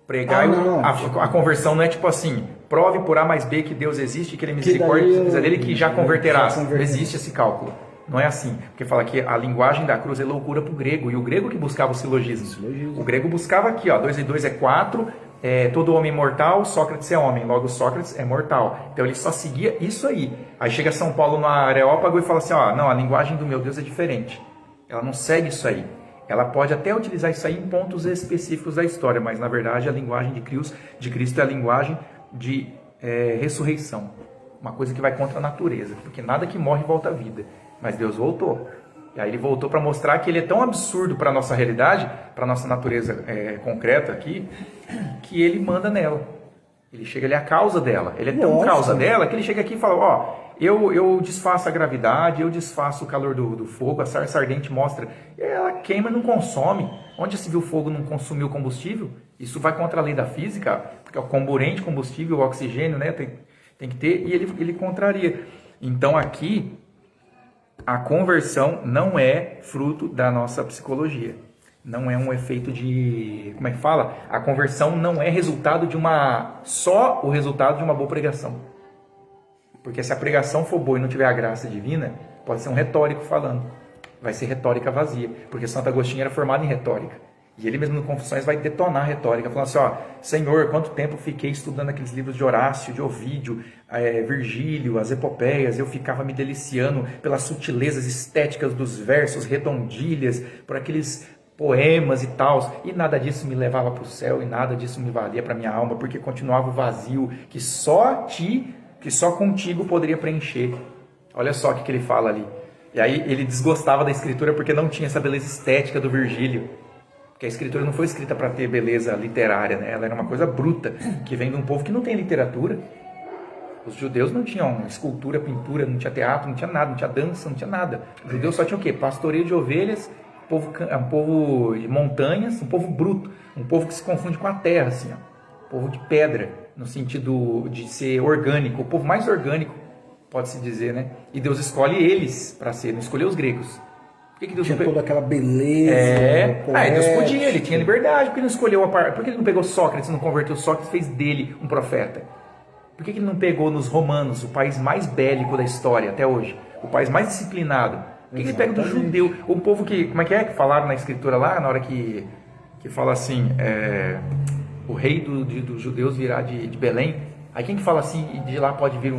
Pregar a conversão não é tipo assim, prove por A mais B que Deus existe, que Ele é misericórdia dele, que já converterás. Não existe esse cálculo. Não é assim. Porque fala que a linguagem da cruz é loucura para o grego. E o grego que buscava o silogismo. O grego buscava aqui, ó, 2 e 2 é 4, todo homem é mortal, Sócrates é homem, logo Sócrates é mortal. Então ele só seguia isso aí. Aí chega São Paulo no Areópago e fala assim, ó, não, a linguagem do meu Deus é diferente. Ela não segue isso aí. Ela pode até utilizar isso aí em pontos específicos da história, mas na verdade a linguagem de Cristo é a linguagem de ressurreição. Uma coisa que vai contra a natureza, porque nada que morre volta à vida. Mas Deus voltou. E aí ele voltou para mostrar que ele é tão absurdo para a nossa realidade, para a nossa natureza concreta aqui, que ele manda nela. Ele chega, ele é a causa dela. Ele é tão causa dela que ele chega aqui e fala, ó, eu desfaço a gravidade, eu desfaço o calor do fogo, a sarça ardente mostra, ela queima e não consome. Onde se viu o fogo não consumiu combustível? Isso vai contra a lei da física, porque é o comburente, combustível, o oxigênio, né, tem que ter, e ele contraria. Então aqui, a conversão não é fruto da nossa psicologia. Não é um efeito de... Como é que fala? A conversão não é resultado de só o resultado de uma boa pregação. Porque se a pregação for boa e não tiver a graça divina, pode ser um retórico falando. Vai ser retórica vazia. Porque Santo Agostinho era formado em retórica. E ele mesmo no Confissões vai detonar a retórica, falando assim, ó, Senhor, quanto tempo fiquei estudando aqueles livros de Horácio, de Ovídio, Virgílio, as epopeias, eu ficava me deliciando pelas sutilezas estéticas dos versos, redondilhas, por aqueles poemas e tal, e nada disso me levava para o céu, e nada disso me valia para minha alma, porque continuava o vazio que só contigo poderia preencher. Olha só o que ele fala ali. E aí ele desgostava da escritura porque não tinha essa beleza estética do Virgílio. Porque a escritura não foi escrita para ter beleza literária, né? Ela era uma coisa bruta, que vem de um povo que não tem literatura. Os judeus não tinham escultura, pintura, não tinha teatro, não tinha nada, não tinha dança, não tinha nada. Os judeus só tinham o quê? Pastoreio de ovelhas, um povo de montanhas, um povo bruto, um povo que se confunde com a terra, assim, ó. Povo de pedra, no sentido de ser orgânico, o povo mais orgânico, pode-se dizer, né? E Deus escolhe eles para ser, não escolheu os gregos. Por que Deus
tinha toda aquela beleza.
Deus podia, ele tinha liberdade. Por que ele não escolheu por que ele não pegou Sócrates, não converteu Sócrates, fez dele um profeta? Por que ele não pegou nos romanos, o país mais bélico da história até hoje, o país mais disciplinado? Por que ele pega do judeu, o povo que, como é que falaram na escritura lá, na hora que fala assim, o rei dos judeus virá de Belém? Aí quem que fala assim, de lá pode vir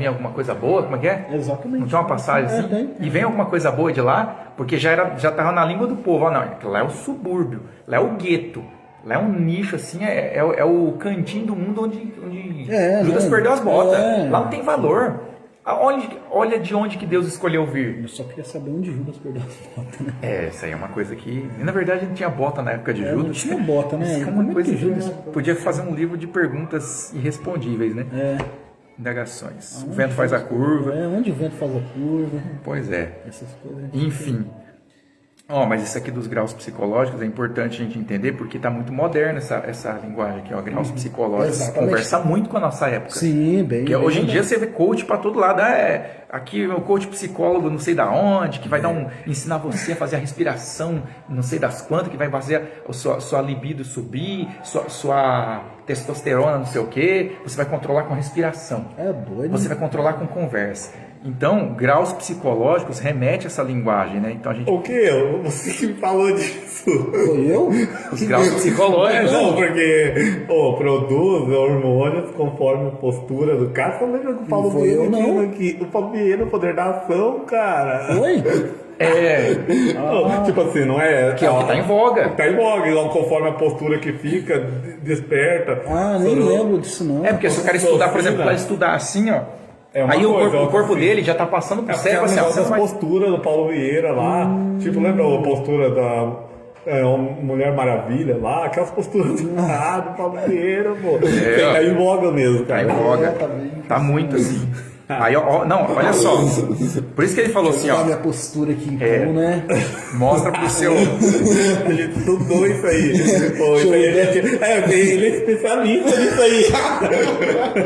alguma coisa boa, como é que é?
Exatamente.
Não tinha uma passagem assim?
Tem.
E vem alguma coisa boa de lá, porque já estava na língua do povo. Ó, não, lá é o subúrbio, lá é o gueto, lá é um nicho, assim, é o cantinho do mundo onde Judas perdeu as botas. Lá não tem valor. Olha de onde que Deus escolheu vir.
Eu só queria saber onde Judas perdeu as botas, né?
Isso aí é uma coisa que... Na verdade, não tinha bota na época de Judas.
Não tinha bota, né?
Isso é uma coisa que podia fazer um livro de perguntas irrespondíveis, né? Indagações. O vento faz a curva.
Onde o vento faz a curva.
Pois é.
Essas coisas.
Enfim. Mas isso aqui dos graus psicológicos é importante a gente entender, porque está muito moderna essa linguagem aqui, graus psicológicos.
Exatamente.
Conversa muito com a nossa época.
Sim, bem.
Porque
bem
hoje em
bem.
dia você vê coach para todo lado. Aqui o coach psicólogo não sei da onde, que vai ensinar você a fazer a respiração não sei das quantas, que vai fazer a sua libido subir, sua testosterona não sei o que. Você vai controlar com a respiração.
É doido.
Você vai controlar com conversa. Então, graus psicológicos remete a essa linguagem, né? Então a gente...
O quê? Você que me falou disso.
Foi eu?
Os graus psicológicos.
Não, porque produz hormônios conforme a postura do cara. Você lembra que o Paulo
foi
Vieira
eu, não.
tinha aqui? O Paulo Vieira, o poder da ação, cara.
Foi?
Tipo assim, não é...
Que é o que tá em voga.
Tá em voga, então, conforme a postura que fica, desperta.
Nem lembro disso não.
Porque se o cara estudar, por exemplo, para estudar assim, ó.
É uma
aí
coisa,
o corpo
assim,
dele já tá passando pro cérebro assim, ó. Você
Essa
vai...
postura do Paulo Vieira lá, tipo, lembra a postura da Mulher Maravilha lá, aquelas posturas do Paulo Vieira, pô. Tá em voga mesmo,
Tá
cara.
em voga.
tá bem.
Tá muito assim. Aí, não, olha só. Por isso que ele falou assim,
Deixa eu
ó.
dar minha postura aqui então, né?
Mostra pro seu...
A gente estudou isso aí. Pô, isso aí ele é especialista nisso aí.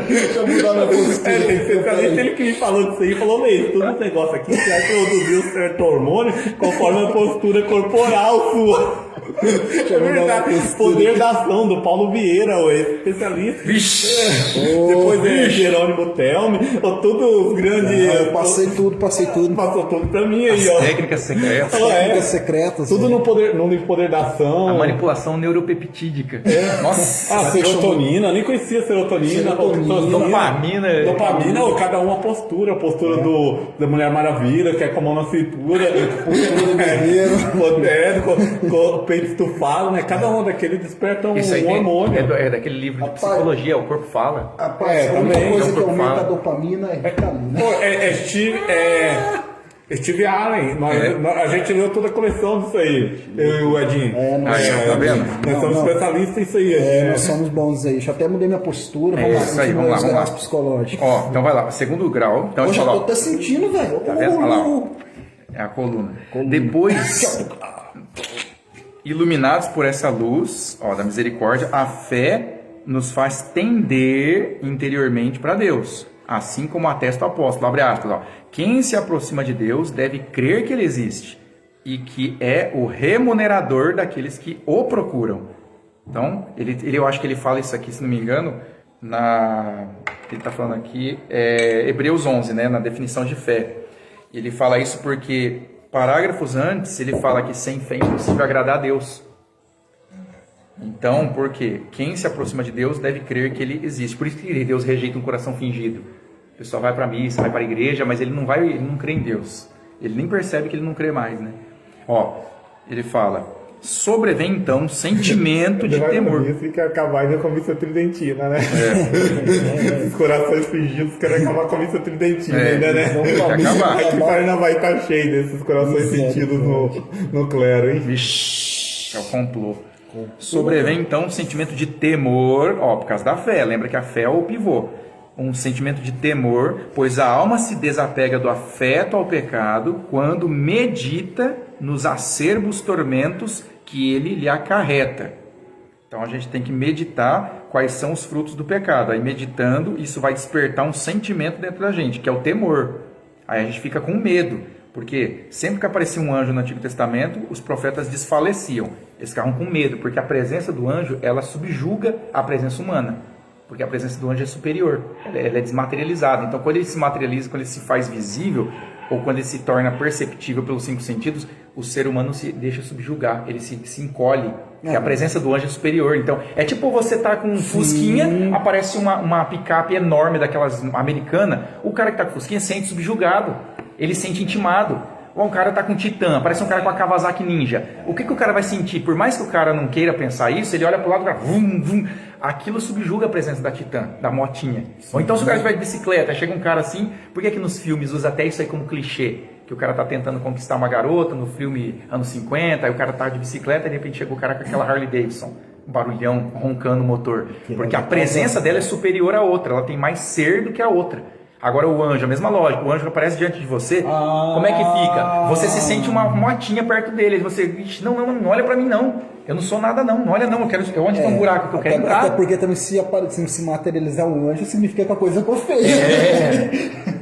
Deixa eu mudar minha postura.
Ele é especialista, ele que me falou disso aí, falou, Lê, tudo esse negócio aqui, você vai produzir um certo hormônio conforme a postura corporal sua. É verdade, poder da ação do Paulo Vieira, o especialista.
Vixe!
Depois Jerônimo Telme, todos os grandes.
Eu passei tudo.
Passou tudo pra mim aí, ó.
Técnicas secretas.
Técnicas secretas.
Tudo no livro Poder da Ação.
A manipulação neuropeptídica. Nossa!
Serotonina, nem conhecia serotonina.
Dopamina.
Dopamina, cada uma postura. A postura da Mulher Maravilha, que é com a mão na cintura.
Postura do guerreiro.
Com o peito estufado, né? Cada um daquele desperta um
Isso aí
hormônio.
é daquele livro de psicologia, o corpo fala.
Rapaz, a única
também.
coisa
Então,
que aumenta
fala.
a dopamina é Ritalina.
Pô, Steve Allen, a gente leu toda a coleção disso aí, eu e o Edinho.
Tá vendo?
Nós somos especialistas nisso aí.
Nós somos bons aí. Já até mudei minha postura.
Isso aí, vamos lá,
os
vamos
graus
lá.
psicológicos.
Então vai lá, segundo grau. Então
Hoje
deixa
eu
eu
tô
falar.
até sentindo, velho.
Tá vendo? Olha lá. É a coluna. Depois, iluminados por essa luz, da misericórdia, a fé nos faz tender interiormente para Deus. Assim como atesta o apóstolo, abre aspas, quem se aproxima de Deus deve crer que Ele existe e que é o remunerador daqueles que o procuram. Então, eu acho que ele fala isso aqui, se não me engano, ele está falando aqui, Hebreus 11, né, na definição de fé. Ele fala isso porque, parágrafos antes, ele fala que sem fé é impossível agradar a Deus. Então, por quê? Quem se aproxima de Deus deve crer que Ele existe. Por isso que Deus rejeita um coração fingido. O pessoal vai para a missa, vai para a igreja, mas ele não crê em Deus. Ele nem percebe que ele não crê mais, né? Ele fala, sobrevém então sentimento de temor.
Isso que acabar ainda com a missa tridentina, né? Os corações fingidos querem acabar com a missa tridentina ainda, né?
Tem que acabar.
Aqui ainda vai estar cheio desses corações sentidos no clero, hein?
Vixe, é o complô. Sobrevém então um sentimento de temor, por causa da fé. Lembra que a fé é o pivô. Um sentimento de temor, pois a alma se desapega do afeto ao pecado quando medita nos acerbos tormentos que ele lhe acarreta. Então a gente tem que meditar quais são os frutos do pecado. Aí meditando, isso vai despertar um sentimento dentro da gente, que é o temor. Aí a gente fica com medo, porque sempre que aparecia um anjo no Antigo Testamento, os profetas desfaleciam. Eles ficavam com medo, porque a presença do anjo, ela subjuga a presença humana. Porque a presença do anjo é superior, ela é desmaterializada. Então, quando ele se materializa, quando ele se faz visível, ou quando ele se torna perceptível pelos 5 sentidos, o ser humano se deixa subjugar, ele se encolhe, porque a presença do anjo é superior. Então, é tipo você tá com um fusquinha, aparece uma picape enorme daquelas americana, o cara que tá com fusquinha sente subjugado, ele sente intimado. Um cara tá com Titan, aparece um cara com a Kawasaki Ninja. O que o cara vai sentir? Por mais que o cara não queira pensar isso, ele olha pro lado e vum, vum. Aquilo subjuga a presença da Titan, da motinha. Ou então se o cara estiver de bicicleta, chega um cara assim, por que nos filmes usa até isso aí como clichê? Que o cara tá tentando conquistar uma garota no filme anos 50, aí o cara tá de bicicleta e de repente chega o cara com aquela Harley Davidson, um barulhão, roncando o motor. Porque a presença dela é superior à outra, ela tem mais ser do que a outra. Agora o anjo, a mesma lógica, o anjo aparece diante de você, como é que fica? Você se sente uma motinha perto dele, você, não olha pra mim não, eu não sou nada não olha não, onde tem um buraco que eu quero entrar.
Até porque também se materializar um anjo significa que a coisa ficou feia.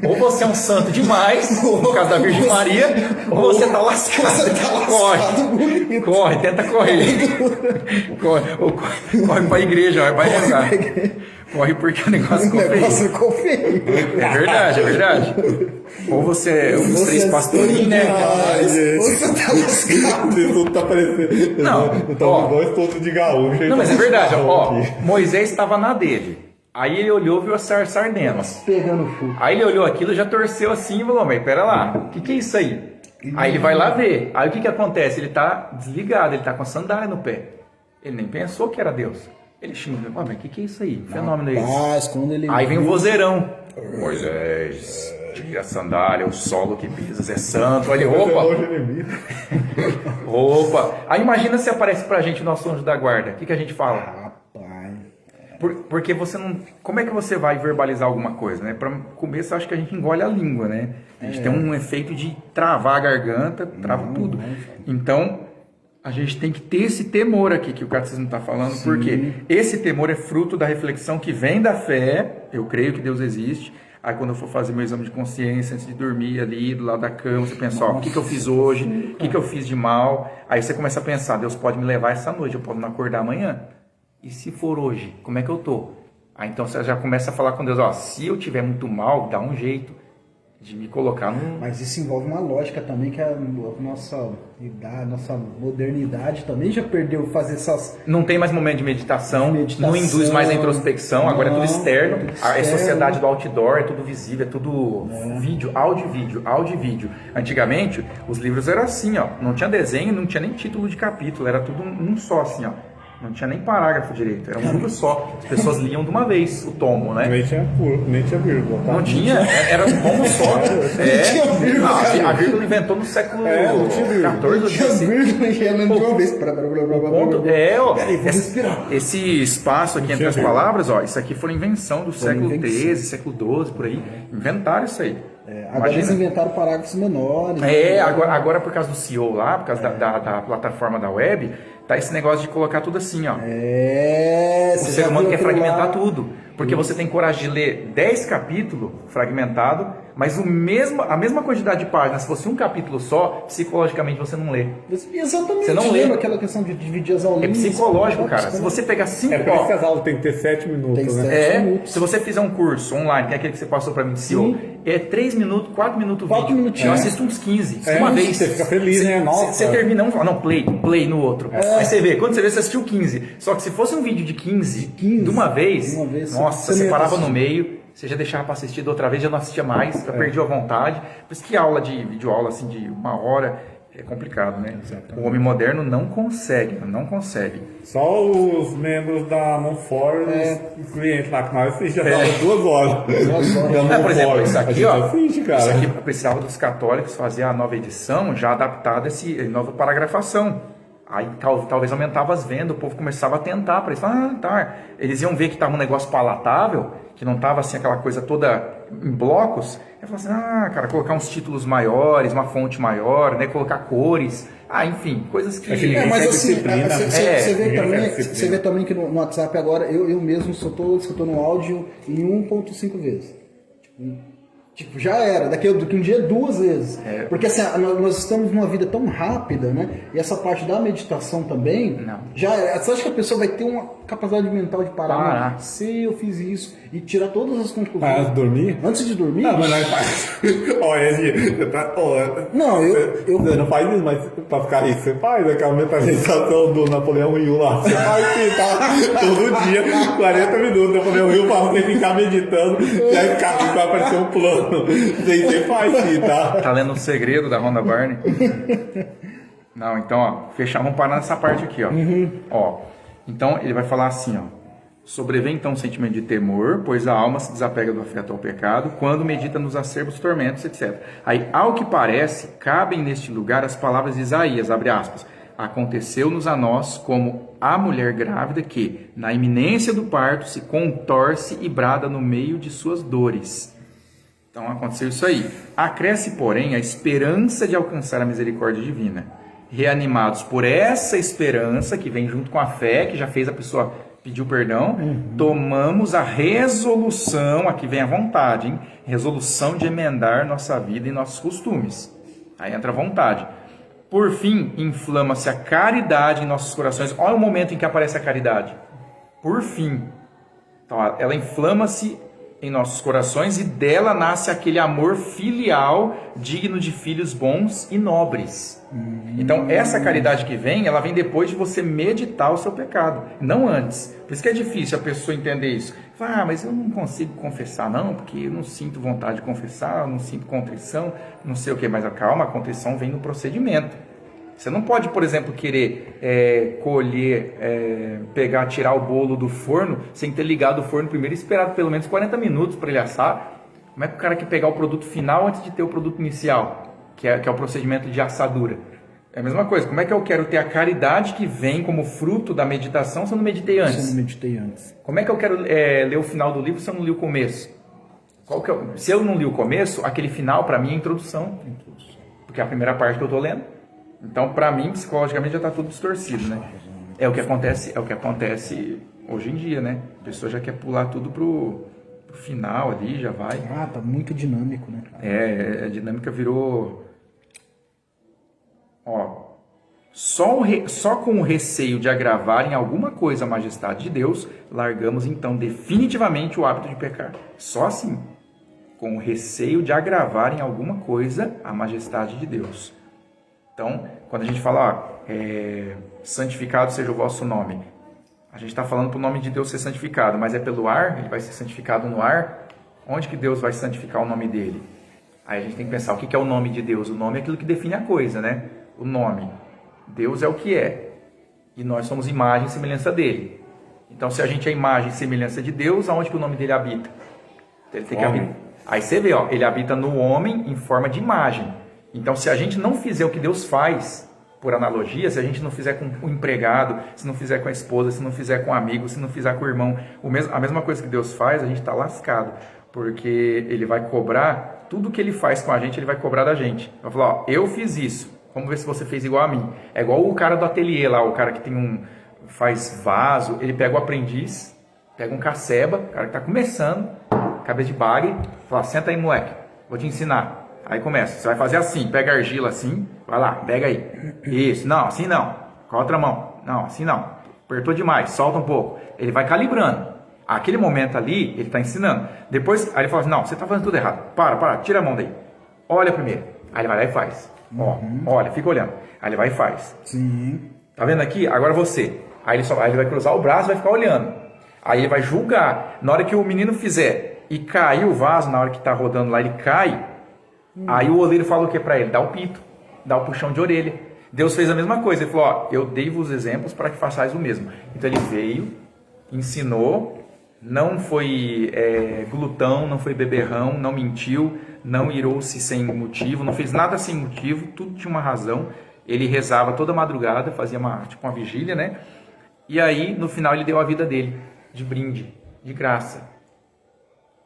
Ou você é um santo demais, no caso da Virgem Maria, ou você tá lascado. Corre, tenta correr. Corre pra igreja, vai rezar. Corre porque o negócio ficou feio. É verdade. Ou você, os três pastorinhos, né?
Você tá lascado.
Tudo tá parecendo.
Não,
então, dois todos de gaúcho.
Não, mas é verdade, Moisés estava na dele. Aí ele olhou e viu a sarça ardendo.
Pegando fogo.
Aí ele olhou aquilo, já torceu assim e falou, mas pera lá, o que é isso aí? Aí ele vai lá ver. Aí o que acontece? Ele tá desligado, ele tá com a sandália no pé. Ele nem pensou que era Deus. Ele xinga, mas o que é isso aí? Que fenômeno é esse?
Quando ele
aí vem o vozeirão. Moisés, tira a sandália, o solo que pisas é santo. Olha, opa. Aí imagina se aparece pra gente o nosso anjo da guarda. O que a gente fala?
Rapaz.
Porque você não... Como é que você vai verbalizar alguma coisa, né? Para começo, acho que a gente engole a língua, né? A gente tem um efeito de travar a garganta, trava tudo. Então, a gente tem que ter esse temor aqui que o catecismo está falando, porque esse temor é fruto da reflexão que vem da fé. Eu creio que Deus existe. Aí quando eu for fazer meu exame de consciência, antes de dormir ali, do lado da cama, você pensa, o que eu fiz hoje? O que eu fiz de mal? Aí você começa a pensar, Deus pode me levar essa noite, eu posso não acordar amanhã. E se for hoje, como é que eu tô? Aí então você já começa a falar com Deus, se eu tiver muito mal, dá um jeito de me colocar num...
Mas isso envolve uma lógica também, que a nossa idade, nossa modernidade também já perdeu fazer essas...
Não tem mais momento de meditação, não induz mais a introspecção, agora é tudo externo. É sociedade do outdoor, é tudo visível, é tudo vídeo, áudio e vídeo. Antigamente, os livros eram assim, não tinha desenho, não tinha nem título de capítulo, era tudo um só assim, Não tinha nem parágrafo direito, era um livro só. As pessoas liam de uma vez o tomo, né?
Nem tinha vírgula. Tá?
Não tinha, era um tomo só.
Não tinha vírgula.
A vírgula inventou no século
não tinha vírgula.
Não tinha vírgula e ela de uma vez.
Peraí, esse espaço aqui entre as palavras, isso aqui foi invenção do século XIII, século XII, por aí. Inventaram isso aí.
Agora eles inventaram parágrafos menores.
Agora por causa do CEO lá, por causa da plataforma da web, tá esse negócio de colocar tudo assim, O ser humano quer fragmentar tudo. Porque você tem coragem de ler 10 capítulos fragmentado, mas a mesma quantidade de páginas, se fosse um capítulo só, psicologicamente você não lê.
Exatamente.
Você não lê.
Aquela questão de dividir as aulinhas.
É psicológico, cara. Se você pegar 5
por isso que as aulas tem que ter 7 minutos, né?
7 minutos.
Se você fizer um curso online, que é aquele que você passou pra mim de CEO, é 3 minutos, 4 minutos o vídeo.
minutinhos.
Eu assisto uns 15, uma vez.
Você fica feliz, né? Nossa.
Você termina um, fala, play no outro. Aí você vê, quando você vê, você assistiu 15. Só que se fosse um vídeo de 15 de uma vez, nossa, você parava no meio, você já deixava para assistir da outra vez, já não assistia mais, já perdia a vontade. Por isso que aula de videoaula assim de 1 hora é complicado, né? Exatamente. O homem moderno não consegue.
Só os membros da Monfort, os clientes lá que nós já estavam 2 horas.
Por exemplo, isso aqui,
assiste, cara.
Isso aqui precisava dos católicos fazer a nova edição, já adaptada a essa nova paragrafação. Aí talvez aumentava as vendas, o povo começava a tentar para isso. Eles iam ver que estava um negócio palatável, que não estava assim aquela coisa toda em blocos. Aí falavam assim, cara, colocar uns títulos maiores, uma fonte maior, né, colocar cores, enfim, coisas que...
Mas assim, você vê também que no WhatsApp agora, eu mesmo só tô no áudio em 1.5 vezes. Tipo, já era, daqui um dia 2 vezes. Porque assim, nós estamos numa vida tão rápida, né? E essa parte da meditação também, já era. Você acha que a pessoa vai ter uma capacidade mental de parar? Se eu fiz isso e tirar todas as conclusões.
Antes de dormir?
Antes de dormir?
Não, mas nós faz. Você não faz isso, mas pra ficar rico, você faz aquela mentalização do Napoleão Hill lá. Você faz assim, tá? Todo dia, 40 minutos, Napoleão Hill fala você ficar meditando, e aí vai aparecer um plano. Você faz sim, tá?
Tá lendo o segredo da Rhonda Byrne? Não, então, vamos parar nessa parte aqui, Então, ele vai falar assim, sobrevém então um sentimento de temor, pois a alma se desapega do afeto ao pecado, quando medita nos acerbos tormentos, etc. Aí, ao que parece, cabem neste lugar as palavras de Isaías, abre aspas, aconteceu-nos a nós como a mulher grávida que, na iminência do parto, se contorce e brada no meio de suas dores. Então aconteceu isso aí. Acresce, porém, a esperança de alcançar a misericórdia divina. Reanimados por essa esperança que vem junto com a fé, que já fez a pessoa pedir o perdão, tomamos a resolução, aqui vem a vontade, hein? Resolução de emendar nossa vida e nossos costumes. Aí entra a vontade. Por fim, inflama-se a caridade em nossos corações. Olha o momento em que aparece a caridade. Por fim. Então, ela inflama-se em nossos corações e dela nasce aquele amor filial digno de filhos bons e nobres. Então, essa caridade que vem, ela vem depois de você meditar o seu pecado, não antes. Por isso que é difícil a pessoa entender isso. Fala, mas eu não consigo confessar não, porque eu não sinto vontade de confessar, eu não sinto contrição, não sei o que. Mas calma, a contrição vem no procedimento. Você não pode, por exemplo, querer pegar, tirar o bolo do forno sem ter ligado o forno primeiro e esperado pelo menos 40 minutos para ele assar. Como é que o cara quer pegar o produto final antes de ter o produto inicial, que é o procedimento de assadura? É a mesma coisa. Como é que eu quero ter a caridade que vem como fruto da meditação se eu não meditei antes?
Se eu não meditei antes.
Como é que eu quero ler o final do livro se eu não li o começo? Se eu não li o começo, aquele final para mim é introdução. Porque é a primeira parte que eu estou lendo. Então, para mim, psicologicamente, já está tudo distorcido, né? É o que acontece hoje em dia, né? A pessoa já quer pular tudo pro final ali, já vai.
Ah, tá muito dinâmico, né, cara?
A dinâmica virou... Só com o receio de agravar em alguma coisa a majestade de Deus, largamos, então, definitivamente o hábito de pecar. Só assim. Com o receio de agravar em alguma coisa a majestade de Deus. Então, quando a gente fala, santificado seja o vosso nome, a gente está falando para o nome de Deus ser santificado, mas é pelo ar, ele vai ser santificado no ar. Onde que Deus vai santificar o nome dele? Aí a gente tem que pensar, o que é o nome de Deus? O nome é aquilo que define a coisa, né? O nome. Deus é o que é. E nós somos imagem e semelhança dele. Então, se a gente é imagem e semelhança de Deus, aonde que o nome dele habita? Ele tem que habitar. Aí você vê, ele habita no homem em forma de imagem. Então, se a gente não fizer o que Deus faz, por analogia, se a gente não fizer com o empregado, se não fizer com a esposa, se não fizer com o amigo, se não fizer com o irmão, a mesma coisa que Deus faz, a gente está lascado. Porque Ele vai cobrar, tudo que Ele faz com a gente, Ele vai cobrar da gente. Vai falar, eu fiz isso, vamos ver se você fez igual a mim. É igual o cara do ateliê lá, o cara que faz vaso, ele pega o aprendiz, pega um caceba, o cara que está começando, cabeça de bagre, fala, senta aí, moleque, vou te ensinar. Aí começa, você vai fazer assim, pega a argila assim, vai lá, pega aí. Isso, não, assim não. Com a outra mão. Não, assim não. Apertou demais, solta um pouco. Ele vai calibrando. Aquele momento ali, ele está ensinando. Depois, aí ele fala assim, não, você está fazendo tudo errado. Para, tira a mão daí. Olha primeiro. Aí ele vai lá e faz. Olha, fica olhando. Aí ele vai e faz.
Sim.
Tá vendo aqui? Agora você. Aí ele vai cruzar o braço e vai ficar olhando. Aí ele vai julgar. Na hora que o menino fizer e cair o vaso, na hora que está rodando lá, ele cai. Aí o oleiro fala o que para ele? Dá o pito, dá o puxão de orelha. Deus fez a mesma coisa. Ele falou, eu dei-vos exemplos para que façais o mesmo. Então ele veio, ensinou, não foi glutão, não foi beberrão, não mentiu, não irou-se sem motivo, não fez nada sem motivo, tudo tinha uma razão. Ele rezava toda madrugada, fazia uma vigília, né? E aí, no final, ele deu a vida dele, de brinde, de graça.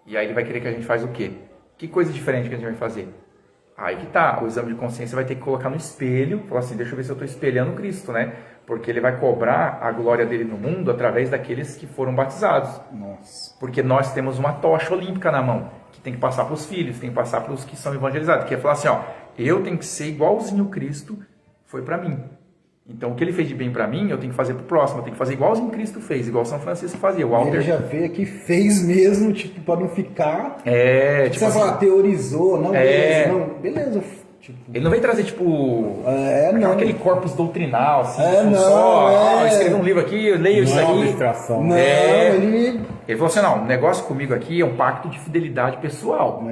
E aí ele vai querer que a gente faça o quê? Que coisa diferente que a gente vai fazer? Aí que tá, o exame de consciência vai ter que colocar no espelho, falar assim, deixa eu ver se eu estou espelhando Cristo, né? Porque ele vai cobrar a glória dele no mundo através daqueles que foram batizados.
Nossa.
Porque nós temos uma tocha olímpica na mão, que tem que passar para os filhos, tem que passar para os que são evangelizados, que é falar assim, eu tenho que ser igualzinho Cristo foi para mim. Então, o que ele fez de bem para mim, eu tenho que fazer para o próximo. Eu tenho que fazer igualzinho Cristo fez, igual São Francisco fazia. O Walter...
Ele já veio aqui, fez mesmo, para não ficar...
tipo
você
assim,
falar, teorizou, não, beleza, não, beleza. Tipo...
Ele não veio trazer, aquele corpus doutrinal, assim, eu escrevi um livro aqui, eu leio isso aí.
Não,
Ele falou assim, o negócio comigo aqui é um pacto de fidelidade pessoal.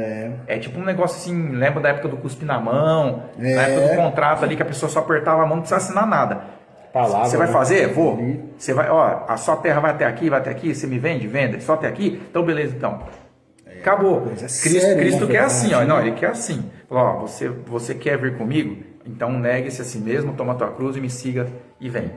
É tipo um negócio assim, lembra da época do cuspe na mão, na época do contrato ali, que a pessoa só apertava a mão, não precisava assinar nada. Você vai fazer? Vou. Você vai, a sua terra vai até aqui, você me vende? Venda. Só até aqui? Então, beleza, então. Acabou. Cristo quer assim, ele quer assim. Falou, você quer vir comigo? Então negue-se a si mesmo, toma a tua cruz e me siga e vem.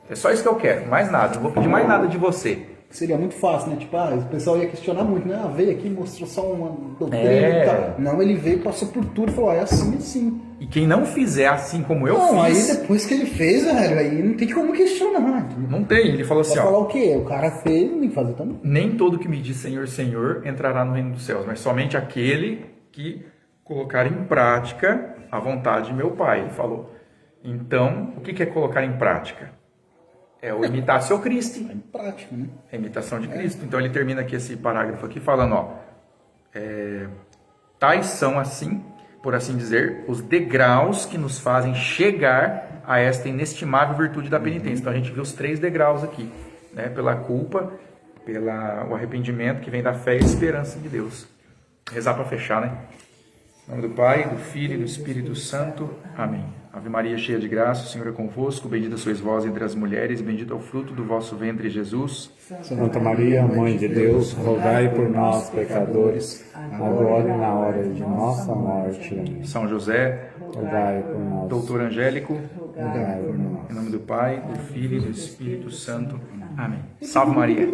É só isso que eu quero, mais nada. Não vou pedir mais nada de você.
seria muito fácil, né? Tipo, o pessoal ia questionar muito, né? Veio aqui, mostrou só uma doutrina
É.
e tal. Não, ele veio, passou por tudo e falou, é assim, assim.
E quem não fizer assim como eu
Não, aí
fiz,
depois que ele fez, velho, aí não tem como questionar.
não tem. Ele falou assim,
Vai falar
ó,
o quê? O cara fez, não tem que fazer também.
nem todo que me diz Senhor, Senhor entrará no reino dos céus, mas somente aquele que colocar em prática a vontade de meu Pai. Ele falou. Então, o que é colocar em prática? É o imitar seu Cristo.
É em prática, né?
É a imitação de Cristo. Então ele termina aqui esse parágrafo aqui falando, ó, tais são assim, por assim dizer, os degraus que nos fazem chegar a esta inestimável virtude da penitência. Então a gente viu os 3 degraus aqui, né? Pela culpa, pelo arrependimento que vem da fé e a esperança de Deus. Rezar para fechar, né? Em nome do Pai, do Filho e do Espírito Santo. Amém. Ave Maria, cheia de graça, o Senhor é convosco. Bendita sois vós entre as mulheres, bendito é o fruto do vosso ventre, Jesus.
Santa Maria, Mãe de Deus, rogai por nós, pecadores, agora e na hora de nossa morte. Amém.
São José,
Rogai por nós.
Doutor Angélico,
Rogai por nós.
em nome do Pai, do Filho e do Espírito Santo. Amém. Salve Maria.